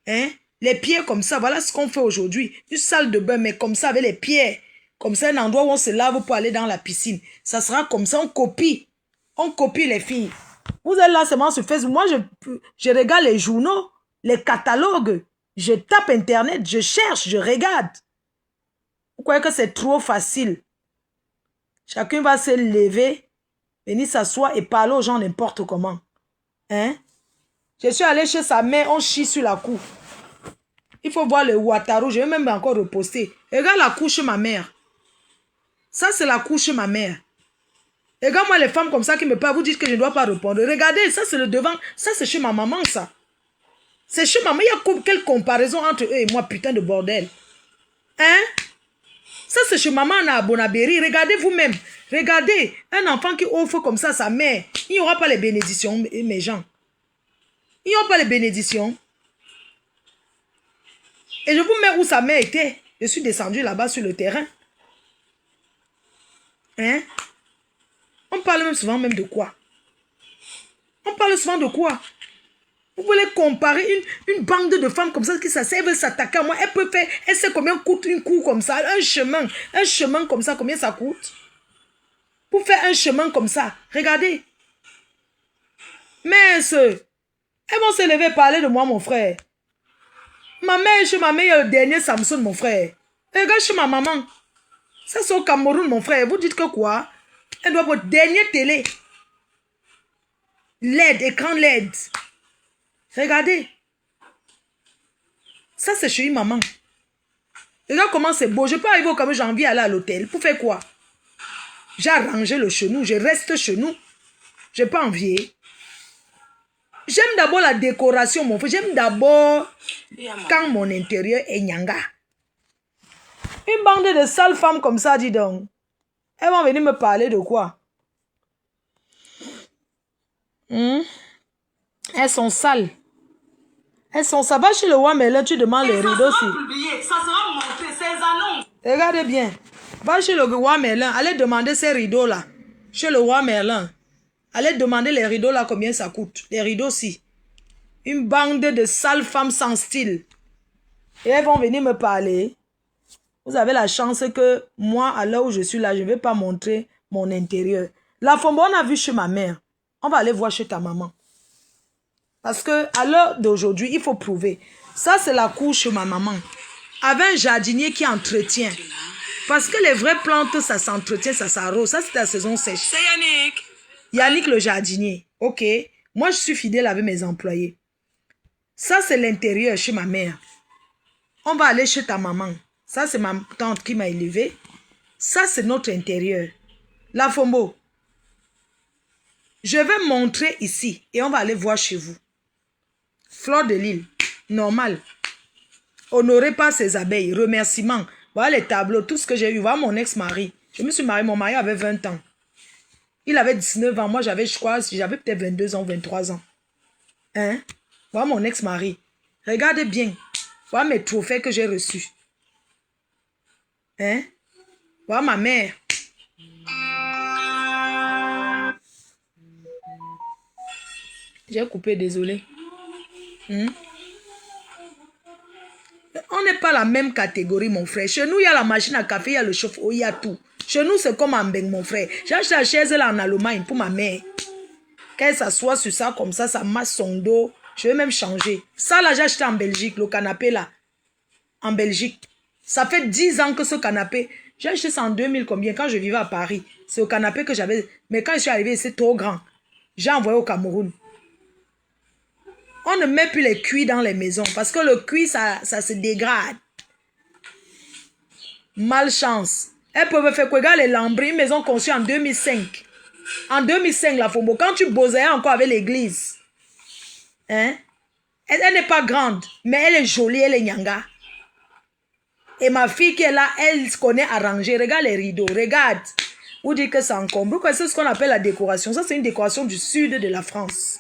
S1: Hein? Les pieds comme ça, voilà ce qu'on fait aujourd'hui. Une salle de bain, mais comme ça, avec les pieds. Comme ça, un endroit où on se lave pour aller dans la piscine. Ça sera comme ça, on copie. On copie les filles. Vous êtes là seulement sur Facebook. Moi, je regarde les journaux, les catalogues. Je tape Internet, je cherche, je regarde. Vous croyez que c'est trop facile? Chacun va se lever, venir s'asseoir et parler aux gens n'importe comment. Hein? Je suis allé chez sa mère, on chie sur la cour. Il faut voir le Ouattaro, je vais même encore reposter. Regarde la couche chez ma mère. Ça, c'est la couche chez ma mère. Regarde-moi les femmes comme ça qui me parlent, vous dites que je ne dois pas répondre. Regardez, ça c'est le devant, ça c'est chez ma maman, ça. C'est chez maman, il y a quelle comparaison entre eux et moi, putain de bordel. Hein? Ça c'est chez maman à Bonabéry, regardez vous-même. Regardez, un enfant qui offre comme ça à sa mère, il n'y aura pas les bénédictions, mes gens. Il n'y aura pas les bénédictions. Et je vous mets où sa mère était. Je suis descendu là-bas sur le terrain. Hein? On parle même souvent même de quoi? On parle souvent de quoi? Vous voulez comparer une bande de femmes comme ça qui veulent s'attaquer à moi. Elle peut faire, elle sait combien coûte une cour comme ça. Un chemin comme ça, combien ça coûte? Pour faire un chemin comme ça, regardez. Mince, elles vont se lever et parler de moi, mon frère. Ma mère, chez ma mère, il y a le dernier Samsung, mon frère. Regarde chez ma maman. Ça, c'est au Cameroun, mon frère. Vous dites que quoi? Elle doit votre dernière télé. LED, écran LED. Regardez. Ça, c'est chez une maman. Regarde comment c'est beau. Je peux arriver au Cameroun, j'ai envie d'aller à l'hôtel. Pour faire quoi? J'ai arrangé le chez nous. Je reste chez nous. Je n'ai pas envie. J'aime d'abord la décoration, mon frère. J'aime d'abord quand mon intérieur est nyanga. Une bande de sales femmes comme ça, dis donc. Elles vont venir me parler de quoi? Elles sont sales. Elles sont sales. Va chez le roi Merlin, tu demandes les rideaux aussi.
S5: Ça sera montré, ces annonces.
S1: Regardez bien. Va chez le roi Merlin. Allez demander ces rideaux-là. Chez le roi Merlin. Allez demander les rideaux là, combien ça coûte. Les rideaux-ci. Une bande de sales femmes sans style. Et elles vont venir me parler. Vous avez la chance que moi, à l'heure où je suis là, je ne vais pas montrer mon intérieur. La Fombo, on a vu chez ma mère. On va aller voir chez ta maman. Parce que à l'heure d'aujourd'hui, il faut prouver. Ça, c'est la cour chez ma maman. Avec un jardinier qui entretient. Parce que les vraies plantes, ça s'entretient, ça s'arrose. Ça, c'est la saison sèche.
S4: C'est Yannick.
S1: Yannick le jardinier. Ok. Moi, je suis fidèle avec mes employés. Ça, c'est l'intérieur chez ma mère. On va aller chez ta maman. Ça, c'est ma tante qui m'a élevé. Ça, c'est notre intérieur. La Fombo. Je vais montrer ici. Et on va aller voir chez vous. Fleur de Lille. Normal. Honorez pas ses abeilles. Remerciements. Voilà les tableaux. Tout ce que j'ai eu. Voilà mon ex-mari. Je me suis mariée. Mon mari avait 20 ans. Il avait 19 ans. Moi, j'avais, je crois, j'avais peut-être 22 ans, 23 ans. Hein? Voilà mon ex-mari. Regardez bien. Voilà mes trophées que j'ai reçus. Hein? Voilà ma mère. J'ai coupé, désolé. On n'est pas la même catégorie, mon frère. Chez nous, il y a la machine à café, il y a le chauffe-eau, il y a tout. Chez nous, c'est comme en Beng, mon frère. J'ai acheté la chaise là en Allemagne pour ma mère. Qu'elle s'assoit sur ça, comme ça masse son dos. Je vais même changer. Ça, là, j'ai acheté en Belgique, le canapé, là. En Belgique. Ça fait 10 ans que ce canapé... J'ai acheté ça en 2000 combien, quand je vivais à Paris. C'est au canapé que j'avais... Mais quand je suis arrivé, c'est trop grand. J'ai envoyé au Cameroun. On ne met plus les cuits dans les maisons. Parce que le cuit, ça se dégrade. Malchance. Elles peuvent faire quoi? Regarde les lambris, une maison conçue en 2005. En 2005, la Fombo. Quand tu bossais encore avec l'église. Hein? Elle n'est pas grande. Mais elle est jolie, elle est nyanga. Et ma fille qui est là, elle se connaît arranger. Regarde les rideaux. Regarde. Vous dites que c'est encombre. C'est ce qu'on appelle la décoration. Ça, c'est une décoration du sud de la France.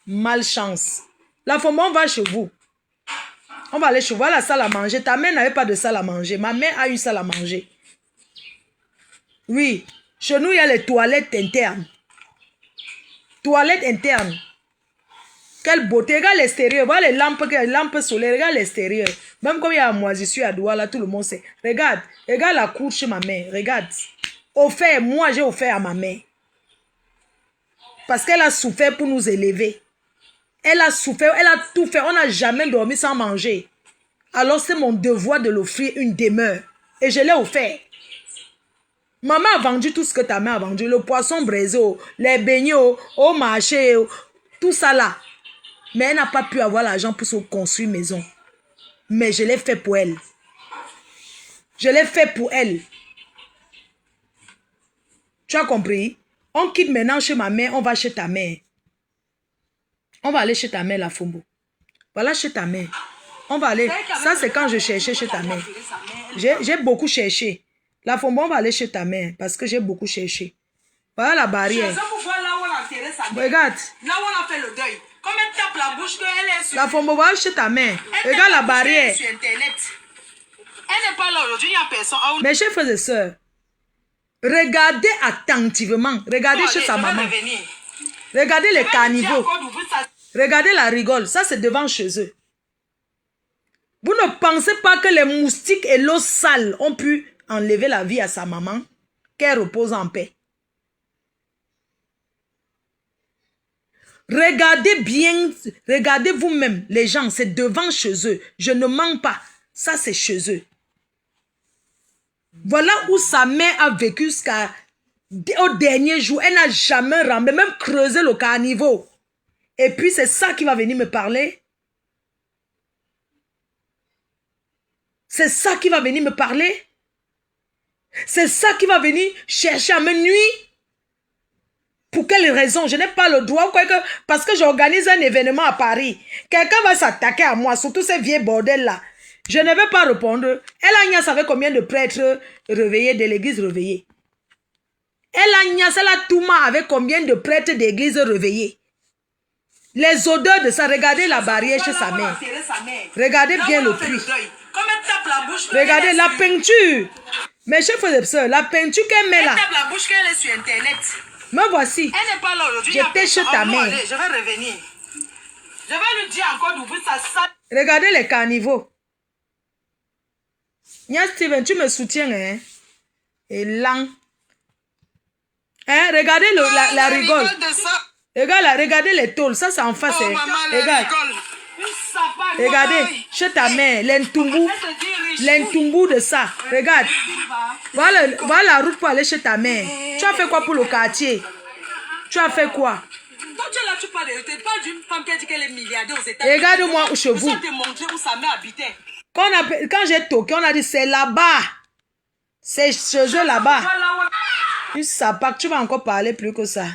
S1: Malchance. La Fombo, on va chez vous. On va aller chez vous. Voilà la salle à manger. Ta mère n'avait pas de salle à manger. Ma mère a une salle à manger. Oui. Chez nous, il y a les toilettes internes. Toilettes internes. Quelle beauté. Regarde l'extérieur. Voilà les lampes solaires. Regarde l'extérieur. Même comme il y a la moisissure à Douala, tout le monde sait. Regarde. Regarde la cour chez ma mère. Regarde. Offert. Moi, j'ai offert à ma mère. Parce qu'elle a souffert pour nous élever. Elle a souffert. Elle a tout fait. On n'a jamais dormi sans manger. Alors, c'est mon devoir de l'offrir une demeure. Et je l'ai offert. Maman a vendu tout ce que ta mère a vendu. Le poisson braisé, les beignets au marché, tout ça là. Mais elle n'a pas pu avoir l'argent pour se construire une maison. Mais je l'ai fait pour elle. Je l'ai fait pour elle. Tu as compris? On quitte maintenant chez ma mère, on va chez ta mère. On va aller chez ta mère, la Fombo. Voilà chez ta mère. On va aller. Ça, c'est quand je cherchais chez ta mère. J'ai beaucoup cherché. La Fombo, on va aller chez ta mère parce que j'ai beaucoup cherché. Voilà la barrière. Regarde.
S5: Là où on a fait le deuil. Comme elle tape la bouche, qu'elle est sur...
S1: La Fombo, voilà chez ta mère. Regarde la barrière.
S5: Sur Internet. Elle n'est pas là aujourd'hui, il n'y a personne.
S1: Mes chers frères et sœurs, regardez attentivement. Regardez chez sa maman. Regardez les caniveaux. Regardez la rigole. Ça, c'est devant chez eux. Vous ne pensez pas que les moustiques et l'eau sale ont pu enlever la vie à sa maman? Qu'elle repose en paix. Regardez bien, regardez vous-même, les gens, c'est devant chez eux. Je ne mens pas. Ça, c'est chez eux. Voilà où sa mère a vécu au dernier jour. Elle n'a jamais rempli, même creusé le caniveau. Et puis, c'est ça qui va venir me parler. C'est ça qui va venir me parler? C'est ça qui va venir chercher à me nuire? Pour quelle raison? Je n'ai pas le droit, parce que j'organise un événement à Paris. Quelqu'un va s'attaquer à moi, surtout ces vieux bordels-là. Je ne vais pas répondre. Elle a savait combien de prêtres réveillés de l'église réveillée. Elle a Touma avec combien de prêtres d'église réveillés. Les odeurs de ça, regardez la barrière chez sa mère. Regardez bien le prix. Regardez la peinture. Mes chers frères et sœurs, la peinture qu'elle met là.
S5: La bouche qu'elle est sur Internet.
S1: Me voici.
S5: Elle n'est pas là aujourd'hui.
S1: J'étais chez ta mère.
S5: Allez, je vais revenir. Je vais lui dire encore d'ouvrir sa salle.
S1: Regardez les carnivaux. Nia Steven, tu me soutiens, hein? Et lent. Hein? Regardez la rigole. Regardez les tôles. Ça, c'est en face.
S5: Oh,
S1: hein?
S5: maman,
S1: Regarde. Regardez. Chez ta mère. L'entumbu de ça. Regarde. Voilà la route pour aller chez ta mère. Tu as fait quoi pour le quartier? Tu as fait quoi?
S5: Toi, tu es là, tu parles d'une femme qui a dit qu'elle est milliardaire aux États-Unis.
S1: Regarde-moi chez vous.
S5: Pour te montrer où sa mère habitait.
S1: Quand j'ai toqué, on a dit c'est là-bas. C'est chez eux là-bas. Tu sais pas que tu vas encore parler plus que ça.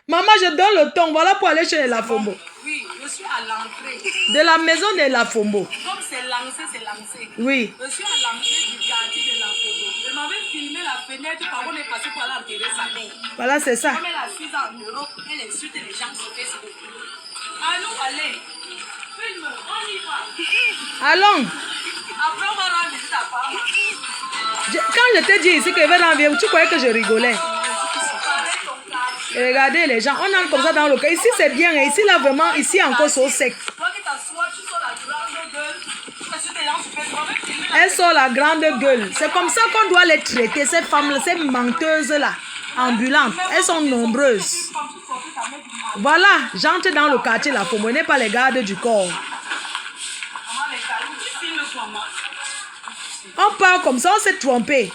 S1: Maman, je donne le ton. Voilà pour aller chez la Fombo.
S5: Oui, je suis à l'entrée.
S1: De la maison de la Fombo.
S5: Comme c'est lancé.
S1: Oui.
S5: Je suis à l'entrée du quartier de la Fombo. Je m'avais filmé la fenêtre par où on est passé pour aller enterrer sa mère.
S1: Voilà, c'est ça.
S5: Comme elle a 6 ans en Europe, elle insulte les gens sur Facebook. À nous, allez. Filme, on y va.
S1: Allons.
S5: Après, on va rendre visite à Parma.
S1: Quand je t'ai dit ici que je vais rendre, tu croyais que je rigolais. Et regardez les gens, on entre comme ça dans le cas. Ici c'est bien, et ici là vraiment, ici encore c'est au sec.
S5: Toi qui t'assois, tu sors la grande gueule. Tu insultes les gens sur Facebook.
S1: Elles sont la grande gueule. C'est comme ça qu'on doit les traiter, ces femmes-là, ces menteuses-là, ambulantes. Elles sont nombreuses. Voilà, j'entre dans le quartier, la Fombo, n'est pas les gardes du corps. On part comme ça, on s'est trompé.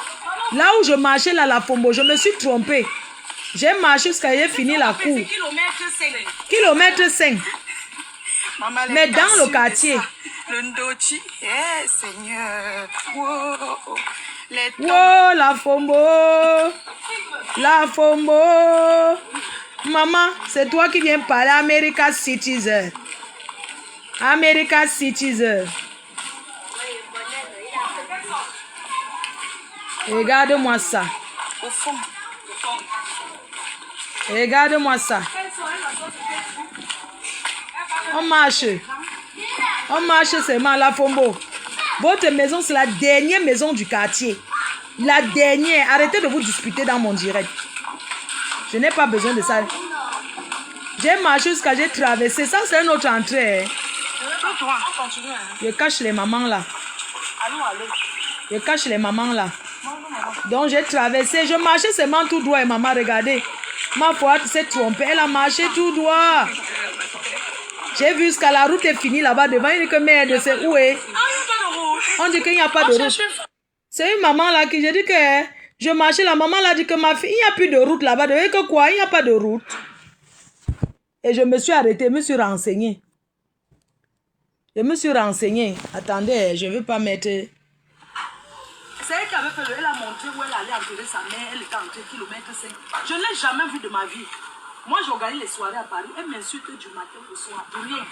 S1: Là où je marchais, là, la Fombo, je me suis trompé. J'ai marché jusqu'à j'ai fini la cour. Kilomètre 5. Mais dans le quartier.
S5: Le Ndochi, eh Seigneur. Wow.
S1: Wow, la Fombo. La Fombo. Maman, c'est toi qui viens parler America Citizen. America Citizen. Regarde-moi ça.
S5: Au fond.
S1: Regarde-moi ça. On marche. On marche seulement à la Fombo. Votre maison, c'est la dernière maison du quartier. La dernière. Arrêtez de vous disputer dans mon direct. Je n'ai pas besoin de ça. J'ai marché jusqu'à j'ai traversé. Ça, c'est une autre entrée. Je cache les mamans là. Je cache les mamans là. Donc j'ai traversé. Je marchais seulement tout droit et maman, regardez. Ma foi s'est trompée. Elle a marché tout droit. J'ai vu jusqu'à la route est finie là-bas devant. Il dit que merde, c'est où est? On dit qu'il n'y a pas de route. C'est une maman là qui, j'ai dit que je marchais. La maman là dit que ma fille, il n'y a plus de route là-bas. De que quoi? Il n'y a pas de route. Et je me suis arrêtée, je me suis renseignée. Je me suis renseignée. Attendez, je ne veux pas mettre...
S5: C'est elle qui avait fait elle a montré où elle allait enterrer sa mère. Elle était entrée kilomètre 5. Je ne l'ai jamais vue de ma vie. Moi, j'organise les soirées à Paris. Elle m'insulte du matin au soir. Rien.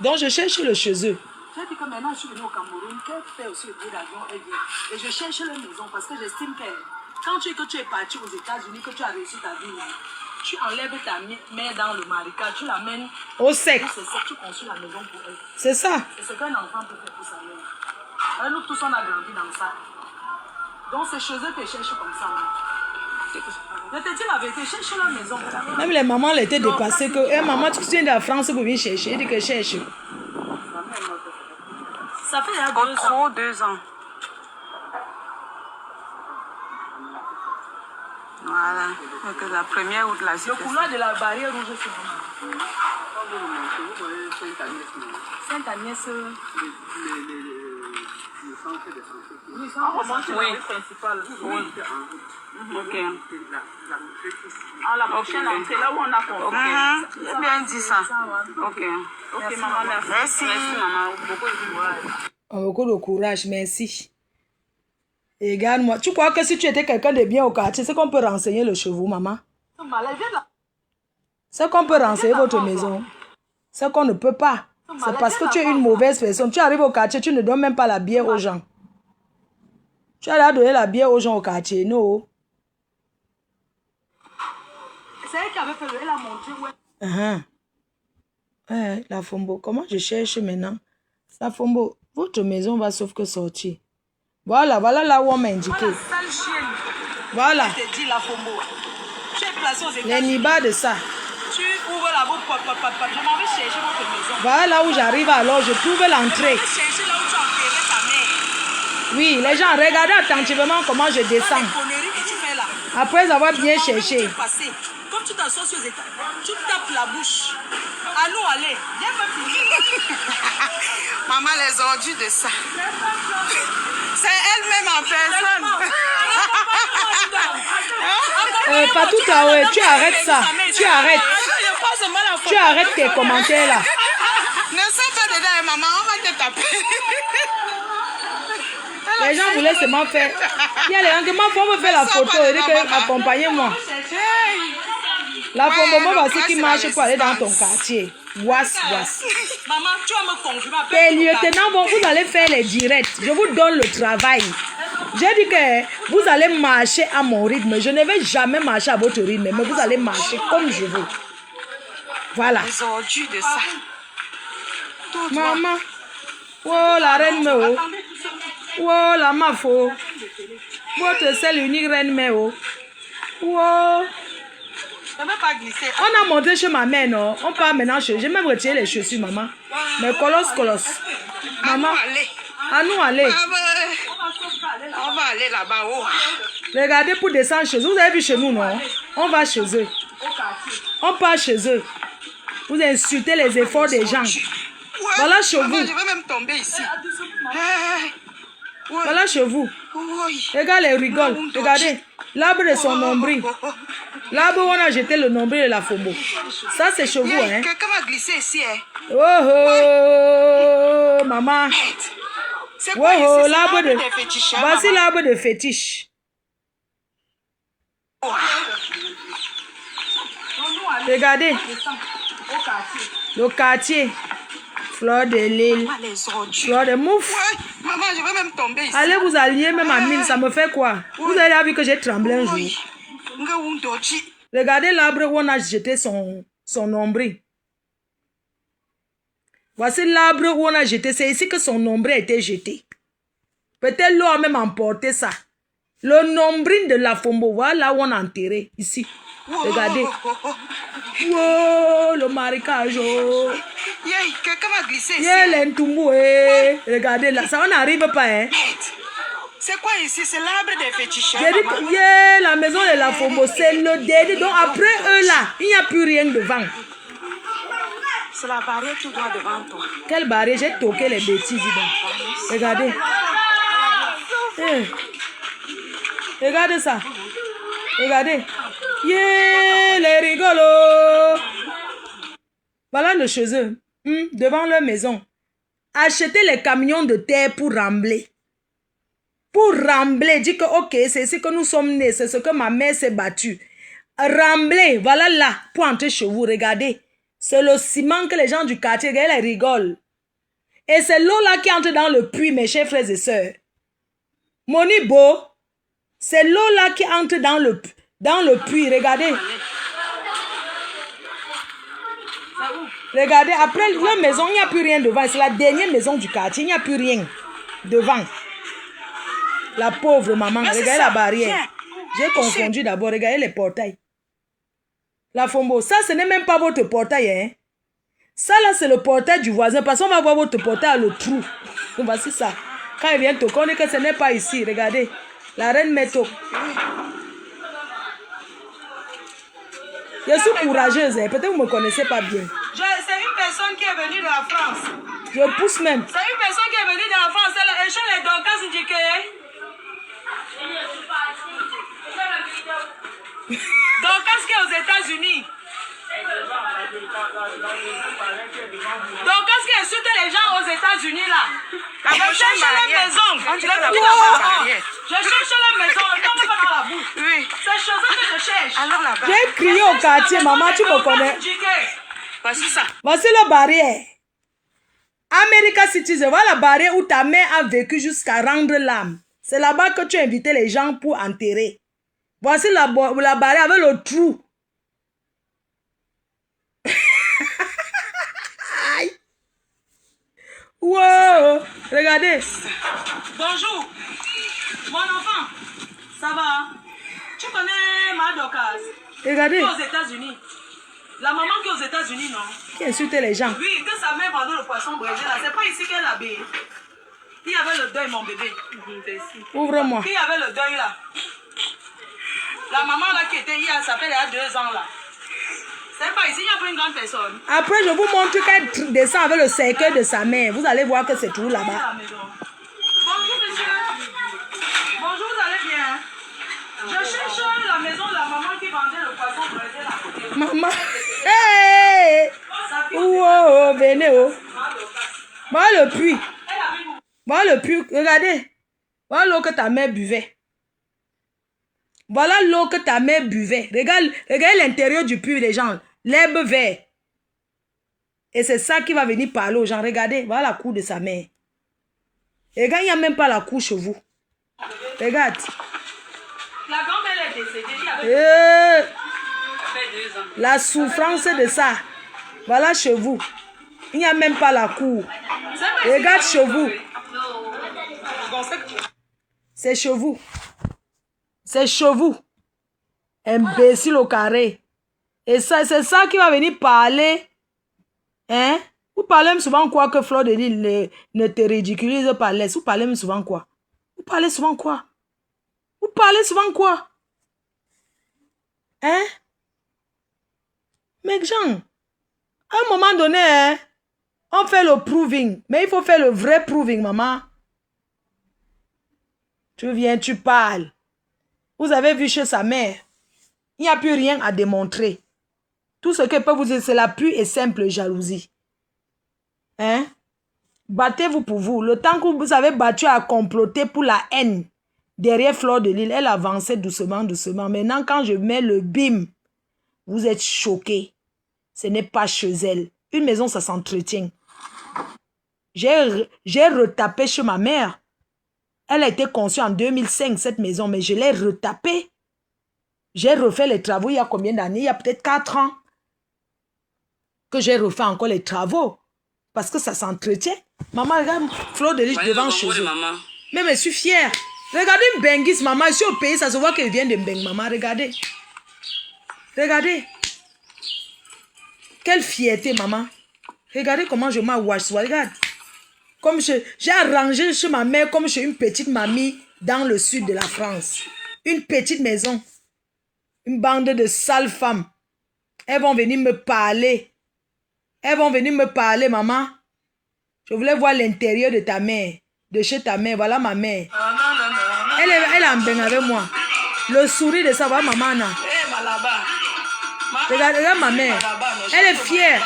S1: Donc, je cherche le chez eux.
S5: J'ai dit que maintenant, je suis venue au Cameroun. Qu'elle fait aussi le billet d'avion, elle vient. Et je cherche leur maison parce que j'estime que quand tu es parti aux États-Unis, que tu as réussi ta vie, tu enlèves ta mère dans le marécage, tu l'amènes
S1: au sec.
S5: C'est ça, tu construis la maison pour elle.
S1: C'est ça.
S5: C'est ce qu'un enfant peut faire pour sa mère. Et nous tous, on a grandi dans ça. Donc c'est chez eux que je cherche comme ça. Je te dis la vérité, cherche la maison.
S1: Même les mamans elles étaient dépassées que hey, maman, tu viens de la France pour venir chercher. Elle dit que cherche.
S5: Ça fait il y a 2 ans. Voilà. Donc la première route là. Le couloir de la barrière rouge c'est vraiment. Sainte-Agnès. On remonte sur la rue principale. Oui.
S4: Ok. La prochaine entrée, là où on a compris.
S5: C'est bien dit ça.
S4: Ok. Ok, maman, merci. Merci, maman. Beaucoup de courage.
S1: Beaucoup de courage, merci. Et regarde-moi, tu crois que si tu étais quelqu'un de bien au quartier, c'est qu'on peut renseigner le chez vous, maman? C'est qu'on peut renseigner votre maison. C'est qu'on ne peut pas. C'est parce que tu es une mauvaise personne. Tu arrives au quartier, tu ne donnes même pas la bière aux gens. Tu as donné la bière aux gens au quartier, non?
S5: C'est elle qui avait fait elle a montré où
S1: La Fombo, comment je cherche maintenant? La Fombo, votre maison va sauf que sortir. Voilà là où on m'a indiqué.
S5: la sale chienne.
S1: Voilà.
S5: Je te dis la Fombo. Tu es placé aux États-Unis.
S1: Les nibas de ça.
S5: Tu ouvres la bouche, je m'en vais chercher votre maison.
S1: Voilà là où j'arrive alors, je trouve l'entrée.
S5: Je vais chercher là où tu as enterré ta mère.
S1: Oui, les gens, regardez attentivement comment je descends.
S5: Les conneries que tu fais là.
S1: Après avoir bien cherché.
S5: Comme tu t'assois sur les états, tu tapes la bouche. À nous, allez. Viens me finir.
S7: Maman, les ordures de ça. C'est elle-même en personne.
S1: Pas tout à l'heure, tu arrêtes ça. Tu arrêtes. Tu arrêtes tes commentaires là.
S7: Ne sois pas dedans, maman, on va te taper.
S1: Les gens voulaient seulement faire. Il y a les gens qui m'ont fait faire la photo et dire que accompagnez-moi. La Fombo, voici qui marche pour aller dans ton quartier. Was.
S5: Maman, tu vas me confirmer.
S1: Les lieutenants, vous allez faire les directs. Je vous donne le travail. J'ai dit que vous allez marcher à mon rythme. Je ne vais jamais marcher à votre rythme, mais vous allez marcher comme je veux. Voilà.
S7: Les ordures de ça.
S1: Maman. Oh, la reine Méo. Oh, la mafo. Votre seule unique reine Méo. Oh.
S5: Je ne vais pas glisser.
S1: On a monté chez ma mère, non? On part maintenant chez... J'ai même retiré les chaussures, maman. Mais colosse. Maman. À nous aller.
S7: On va aller là-bas. Oh.
S1: Regardez pour descendre chez eux. Vous avez vu chez nous, non? On va chez eux. On part chez eux. Vous insultez les efforts des gens. Voilà chez vous.
S7: Je vais même tomber ici.
S1: Voilà chez vous. Regarde les rigoles. Regardez. L'arbre de son nombril. L'arbre où on a jeté le nombril de la Fombo. Ça, c'est chez vous, hein?
S7: Quelqu'un m'a glissé ici, hein?
S1: Oh, maman.
S7: C'est quoi ici? C'est
S1: l'arbre de
S7: fétiche.
S1: Voici l'arbre de fétiche. Regardez. Le quartier. Fleur de l'île. Fleur de mouf.
S7: Maman, je vais même tomber ici.
S1: Allez vous allier même à mine, ça me fait quoi? Vous avez vu que j'ai tremblé un jour. Regardez l'arbre où on a jeté son nombril. Voici l'arbre où on a jeté. C'est ici que son nombril a été jeté. Peut-être l'eau a même emporté ça. Le nombril de la Fombo, voilà où on a enterré. Ici. Regardez. Wow, le marécage.
S7: Quelqu'un m'a glissé ici.
S1: Regardez là, ça on n'arrive pas, hein.
S7: C'est quoi ici? C'est l'arbre des féticheurs.
S1: J'ai dit que la maison de la Fombo, c'est le dédé. Donc après eux là, il n'y a plus rien devant.
S7: C'est la barrière tout droit devant toi.
S1: Quelle barrière? J'ai toqué les bêtises dedans. Regardez. Regardez ça. Regardez. Les rigolos. Voilà le chez eux. Devant leur maison. Achetez les camions de terre pour rembler. Pour rembler. Dis que ok, c'est ce que nous sommes nés. C'est ce que ma mère s'est battue. Rembler. Voilà là. Pour entrer chez vous. Regardez. C'est le ciment que les gens du quartier, regardez, ils rigolent. Et c'est l'eau là qui entre dans le puits, mes chers frères et sœurs. Monibo. C'est l'eau là qui entre dans le puits. Regardez. Regardez, après la maison, il n'y a plus rien devant. C'est la dernière maison du quartier. Il n'y a plus rien devant. La pauvre maman. Regardez la barrière. J'ai confondu d'abord. Regardez les portails. La Fombo, ça, ce n'est même pas votre portail. Hein? Ça, là, c'est le portail du voisin. Parce qu'on va voir votre portail à le trou. Voici ça. Quand il vient toquer, on dit que ce n'est pas ici. Regardez. La reine Méto. Je suis courageuse. Hein? Peut-être que vous ne me connaissez pas bien.
S5: C'est une personne qui est venue de la France.
S1: Je pousse même.
S5: C'est une personne qui est venue dans la France, elle est chez les Dorcas indiqués. Dorcas qui est aux États-Unis. Dorcas qui insulte les gens aux États-Unis là. Je cherche la maison. Je cherche la maison. Ne tombe pas dans la bouche.
S7: Oui.
S5: C'est chose que je cherche.
S7: Alors là-bas.
S1: J'ai crié au quartier, maman, tu me connais.
S7: Voici ça.
S1: Voici la barrière. America Citizen, voilà la barrière où ta mère a vécu jusqu'à rendre l'âme. C'est là-bas que tu as invité les gens pour enterrer. Voici la barrière avec le trou. Wow, regardez.
S5: Bonjour. Mon enfant. Ça va? Tu connais ma Dorcas?
S1: Regardez.
S5: Qui est aux États-Unis. La maman qui est aux États-Unis, non?
S1: Qui insulte les gens.
S5: Oui, que sa mère vendait le poisson braisé là. C'est pas ici qu'elle habite. Il y avait le deuil, mon bébé.
S1: Ouvre-moi.
S5: Qui avait le deuil là? La maman là qui était hier, ça fait il y a 2 ans là. C'est pas ici, il n'y a pas une grande personne.
S1: Après, je vous montre qu'elle descend avec le cercueil de sa mère. Vous allez voir que c'est tout là-bas.
S5: Bonjour monsieur. Bonjour, vous allez bien? Je cherche la maison de la maman qui vendait le poisson braisé là.
S1: Maman. Hey! Wow, venez oh. Voilà le puits. Voilà le puits. Regardez. Voilà l'eau que ta mère buvait. Voilà l'eau que ta mère buvait. Regarde l'intérieur du puits des gens. L'herbe verte. Et c'est ça qui va venir parler aux gens. Regardez, voilà la cour de sa mère. Regarde, il n'y a même pas la cour chez vous. Regarde.
S5: La grand-mère est décédée. Il y avait
S7: 2 ans.
S1: La souffrance de ça. Voilà chez vous. Il n'y a même pas la cour. Regarde chez vous. C'est chez vous. C'est chez vous. Imbécile au carré. Et ça, c'est ça qui va venir parler. Hein? Vous parlez même souvent quoi que Fleur de Lille ne te ridiculise pas. Laisse. Vous parlez même souvent quoi? Vous parlez souvent quoi? Vous parlez souvent quoi? Hein? Mec Jean, à un moment donné, hein, on fait le proving. Mais il faut faire le vrai proving, maman. Tu viens, tu parles. Vous avez vu chez sa mère. Il n'y a plus rien à démontrer. Tout ce qu'elle peut vous dire, c'est la pure et simple jalousie. Hein? Battez-vous pour vous. Le temps que vous avez battu à comploter pour la haine derrière Fleur de Lille, elle avançait doucement, doucement. Maintenant, quand je mets le bim, vous êtes choqués. Ce n'est pas chez elle. Une maison, ça s'entretient. J'ai retapé chez ma mère. Elle a été conçue en 2005, cette maison, mais je l'ai retapée. J'ai refait les travaux il y a combien d'années? Il y a peut-être 4 ans que j'ai refait encore les travaux. Parce que ça s'entretient. Maman, regarde, Fleur de Lille devant chez eux. Mais je suis fière. Regardez une benguise, maman. Ici au pays, ça se voit qu'elle vient de Beng, maman. Regardez. Regardez. Quelle fierté, maman. Regardez comment je m'awash. Regarde. Comme j'ai arrangé chez ma mère comme chez une petite mamie dans le sud de la France. Une petite maison. Une bande de sales femmes. Elles vont venir me parler. Elles vont venir me parler, maman. Je voulais voir l'intérieur de ta mère. De chez ta mère. Voilà ma mère. Elle est en bain avec moi. Le sourire de ça, voilà maman. Là. Regarde ma mère. Elle est fière.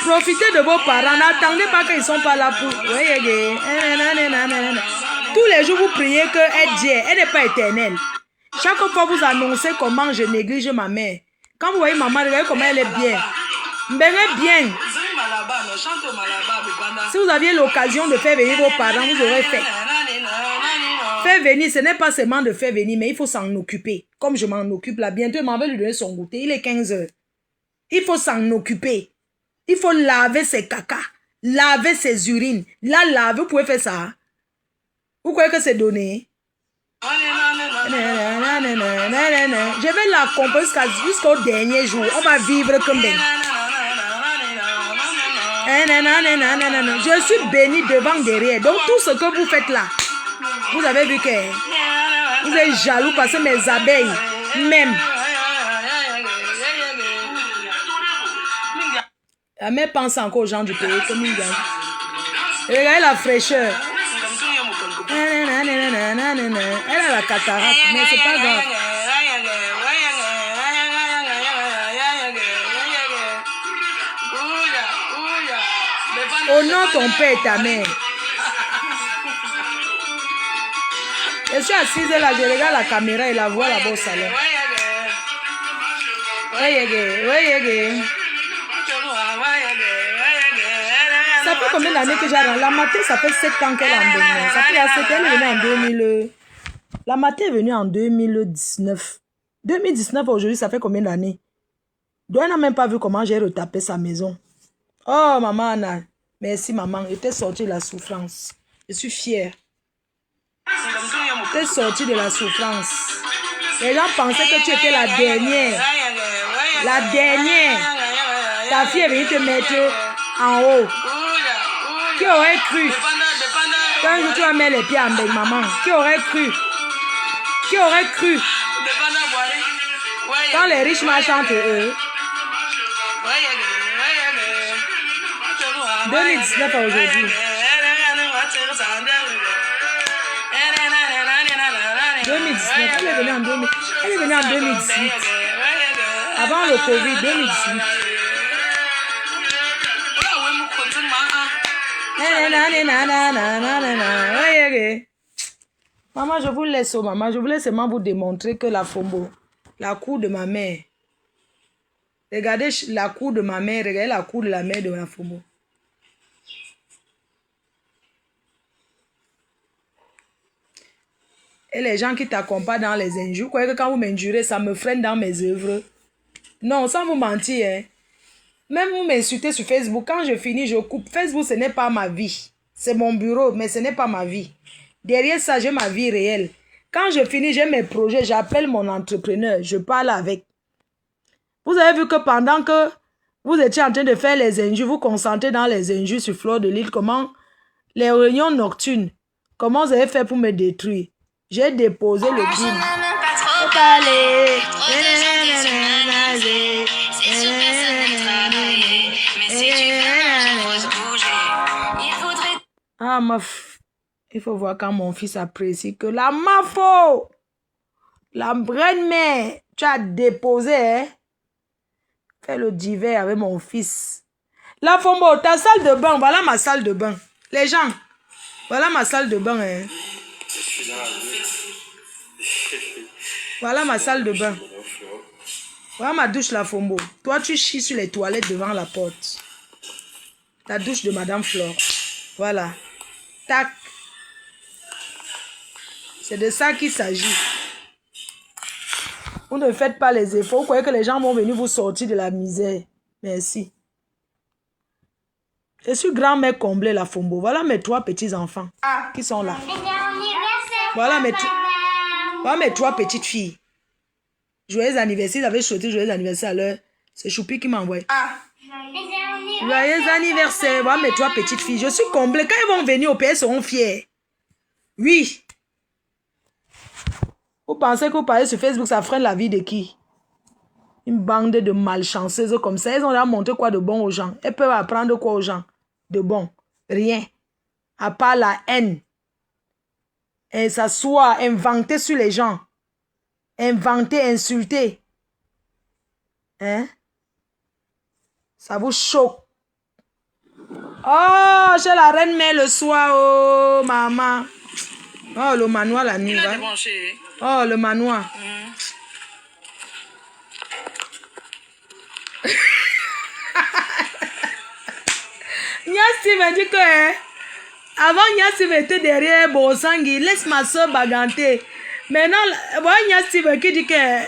S1: Profitez de vos parents. N'attendez pas qu'ils ne sont pas là pour... Tous les jours, vous priez qu'elle Dieu. Elle n'est pas éternelle. Chaque fois, vous annoncez comment je néglige ma mère. Quand vous voyez maman, regardez comment elle est bien. Elle est bien. Si vous aviez l'occasion de faire venir vos parents, vous aurez fait. Faire venir, ce n'est pas seulement de faire venir, mais il faut s'en occuper. Comme je m'en occupe là, bientôt, je m'en vais lui donner son goûter. Il est 15 heures. Il faut s'en occuper. Il faut laver ses caca, laver ses urines. Là, laver, vous pouvez faire ça. Vous croyez que c'est donné? Je vais l'accompagner jusqu'au dernier jour. On va vivre comme des... Je suis bénie devant derrière. Donc tout ce que vous faites là, vous avez vu que... Vous êtes jaloux parce que mes abeilles, même. La mère pense encore aux gens du pays comme une gagne. Regardez la fraîcheur. Elle a la cataracte, mais c'est pas grave. Honore ton père et ta mère. Je suis assise là, je regarde la caméra et la voix là-bas au salon. Ça fait combien d'années que j'ai la matin, ça fait 7 ans qu'elle est en Bénin. Ça fait 7 ans, elle est venue en 2000. La matin est venue en 2019. 2019 aujourd'hui, ça fait combien d'années? Elle n'a même pas vu comment j'ai retapé sa maison. Oh, maman Anna. Merci, maman. J'étais sortie de la souffrance. Je suis fière. J'étais sortie de la souffrance. Les gens pensaient que tu étais la dernière. La dernière. Ta fille est venue te mettre en haut. Qui aurait cru? Quand tu vas mettre les pieds en belle, maman. Qui aurait cru? Qui aurait cru? Quand les riches marchent entre eux. 2019 à aujourd'hui. 2019, elle est venue en 2000. Elle est venue en 2018. Avant le Covid, 2018. Maman, je vous laisse, oh maman. Je voulais seulement vous démontrer que la Fombo, la cour de ma mère. Regardez la cour de ma mère, regardez la cour de la mère de la Fombo. Et les gens qui t'accompagnent dans les injures, vous croyez que quand vous m'injurez, ça me freine dans mes œuvres? Non, sans vous mentir, hein. Même vous m'insultez sur Facebook, quand je finis, je coupe. Facebook, ce n'est pas ma vie. C'est mon bureau, mais ce n'est pas ma vie. Derrière ça, j'ai ma vie réelle. Quand je finis, j'ai mes projets, j'appelle mon entrepreneur, je parle avec. Vous avez vu que pendant que vous étiez en train de faire les injures, vous concentrez dans les injures sur Fleur de Lys, comment les réunions nocturnes, comment vous avez fait pour me détruire? J'ai déposé le BIM. Ah, il faut voir quand mon fils apprécie que la mafo, la braine mère, tu as déposé, hein? Fais le divers avec mon fils. La Fombo, ta salle de bain, voilà ma salle de bain. Les gens, voilà ma salle de bain, hein? Voilà ma salle de bain. Voilà ma douche, la Fombo. Toi, tu chies sur les toilettes devant la porte. La douche de Madame Flore. Voilà. Tac. C'est de ça qu'il s'agit. Vous ne faites pas les efforts. Vous croyez que les gens vont venir vous sortir de la misère. Merci. Je suis grand-mère comblée, la Fombo. Voilà mes 3 petits-enfants qui sont là. Voilà mes 3 petites filles. Joyeux anniversaire. Ils avaient souhaité joyeux anniversaire à l'heure. C'est Choupi qui m'a envoyé. Joyeux anniversaire. Voilà mes 3 petites filles. Je suis comblée. Quand ils vont venir au pays, ils seront fiers. Oui. Vous pensez que vous parlez sur Facebook, ça freine la vie de qui? Une bande de malchanceuses comme ça. Elles ont là montré quoi de bon aux gens? Elles peuvent apprendre quoi aux gens? De bon? Rien. À part la haine. Et s'asseoir, inventer sur les gens. Inventer, insulter. Hein? Ça vous choque. Oh, j'ai la reine mère le soir. Oh, maman. Oh, le manoir la nuit. Oh, le manoir. Nyasi m'a dit que avant Nyasi était derrière Bosangui, laisse ma soeur baganter. Maintenant, voilà Nyasi qui dit que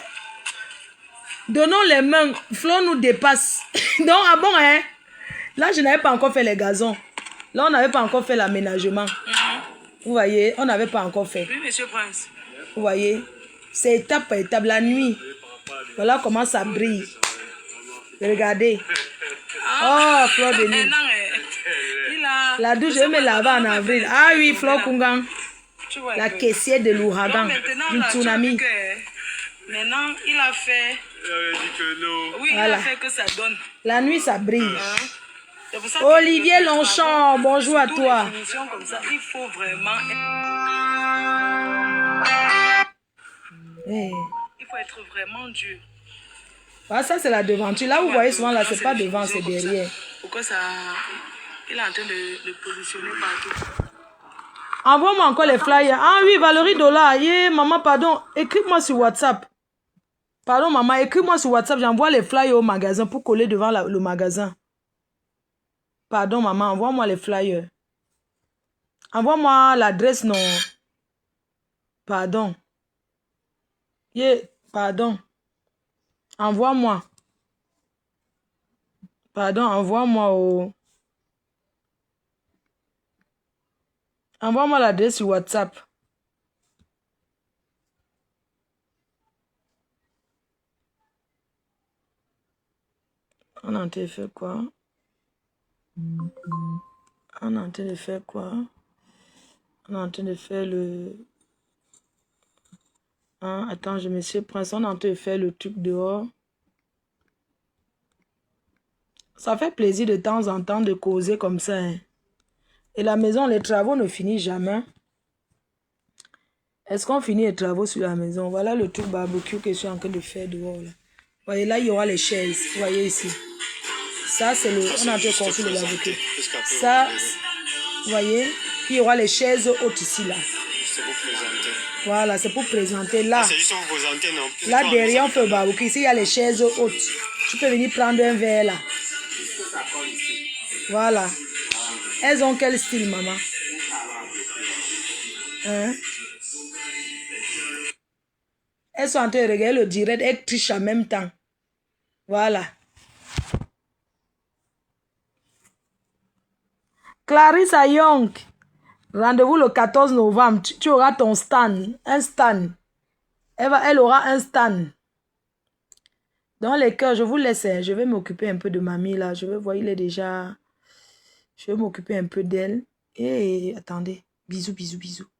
S1: donnons les mains, Flo nous dépasse. Donc, ah bon, hein? Là, je n'avais pas encore fait les gazons. Là, on n'avait pas encore fait l'aménagement. Vous voyez, on n'avait pas encore fait.
S7: Oui, monsieur Prince.
S1: Vous voyez, c'est étape par étape. La nuit, voilà comment ça brille. Regardez. Oh, Fleur de Lys. La douche, je vais me laver en avril. Ah oui, Fleur Kungang.
S5: Tu vois un
S1: La
S5: peu.
S1: caissière de l'ouragan,
S5: Donc maintenant,
S1: du
S5: là, tu as
S1: tsunami.
S5: vu que, maintenant, il a fait...
S6: Il avait dit que non.
S5: Oui,
S1: Voilà.
S5: il a fait que ça donne.
S1: La nuit, ça brille.
S5: Hein? C'est pour ça que
S1: Olivier
S5: le
S1: Longchamp,
S5: travail,
S1: bonjour à
S5: surtout
S1: toi.
S5: les finitions comme ça, il faut vraiment...
S1: Eh.
S5: Il faut être vraiment dur.
S1: Ah, ça, c'est la devanture. Là, vous voyez souvent, là, c'est pas devant, c'est derrière.
S5: Pourquoi ça... Il est en train de positionner partout.
S1: Envoie-moi encore les flyers. Ah oui, Valérie Dollar. Yeah, maman, pardon. Écris-moi sur WhatsApp. Pardon, maman, écris-moi sur WhatsApp. J'envoie les flyers au magasin pour coller devant le magasin. Pardon, maman, envoie-moi les flyers. Envoie-moi l'adresse, non. Pardon. Yeah, pardon. Envoie-moi. Pardon, envoie-moi au... Envoie-moi l'adresse sur WhatsApp. On est en train de faire quoi? On est en train de faire quoi? On est en train de faire le... Hein? Attends, je me suis prince. On est en train de faire le truc dehors. Ça fait plaisir de temps en temps de causer comme ça. Hein? Et la maison, les travaux ne finissent jamais. Est-ce qu'on finit les travaux sur la maison? Voilà le truc barbecue que je suis en train de faire dehors. Là. Vous voyez, là, il y aura les chaises. Vous voyez ici. Ça, c'est le... On a en train de construire le barbecue. Ça, vous voyez, il y aura les chaises hautes ici, là.
S6: C'est pour présenter.
S1: Voilà, c'est pour présenter là.
S6: C'est juste pour présenter, non?
S1: Là, derrière, on fait le barbecue. Ici, il y a les chaises hautes. Tu peux venir prendre un verre, là. Voilà. Elles ont quel style, maman? Hein? Elles sont en train de regarder le direct. Elles trichent en même temps. Voilà. Clarissa Young. Rendez-vous le 14 novembre. Tu auras ton stand. Un stand. Elle aura un stand. Dans les cœurs, je vous laisse. Je vais m'occuper un peu de mamie là. Je vais voir, il est déjà... Je vais m'occuper un peu d'elle. Et attendez. Bisous, bisous, bisous.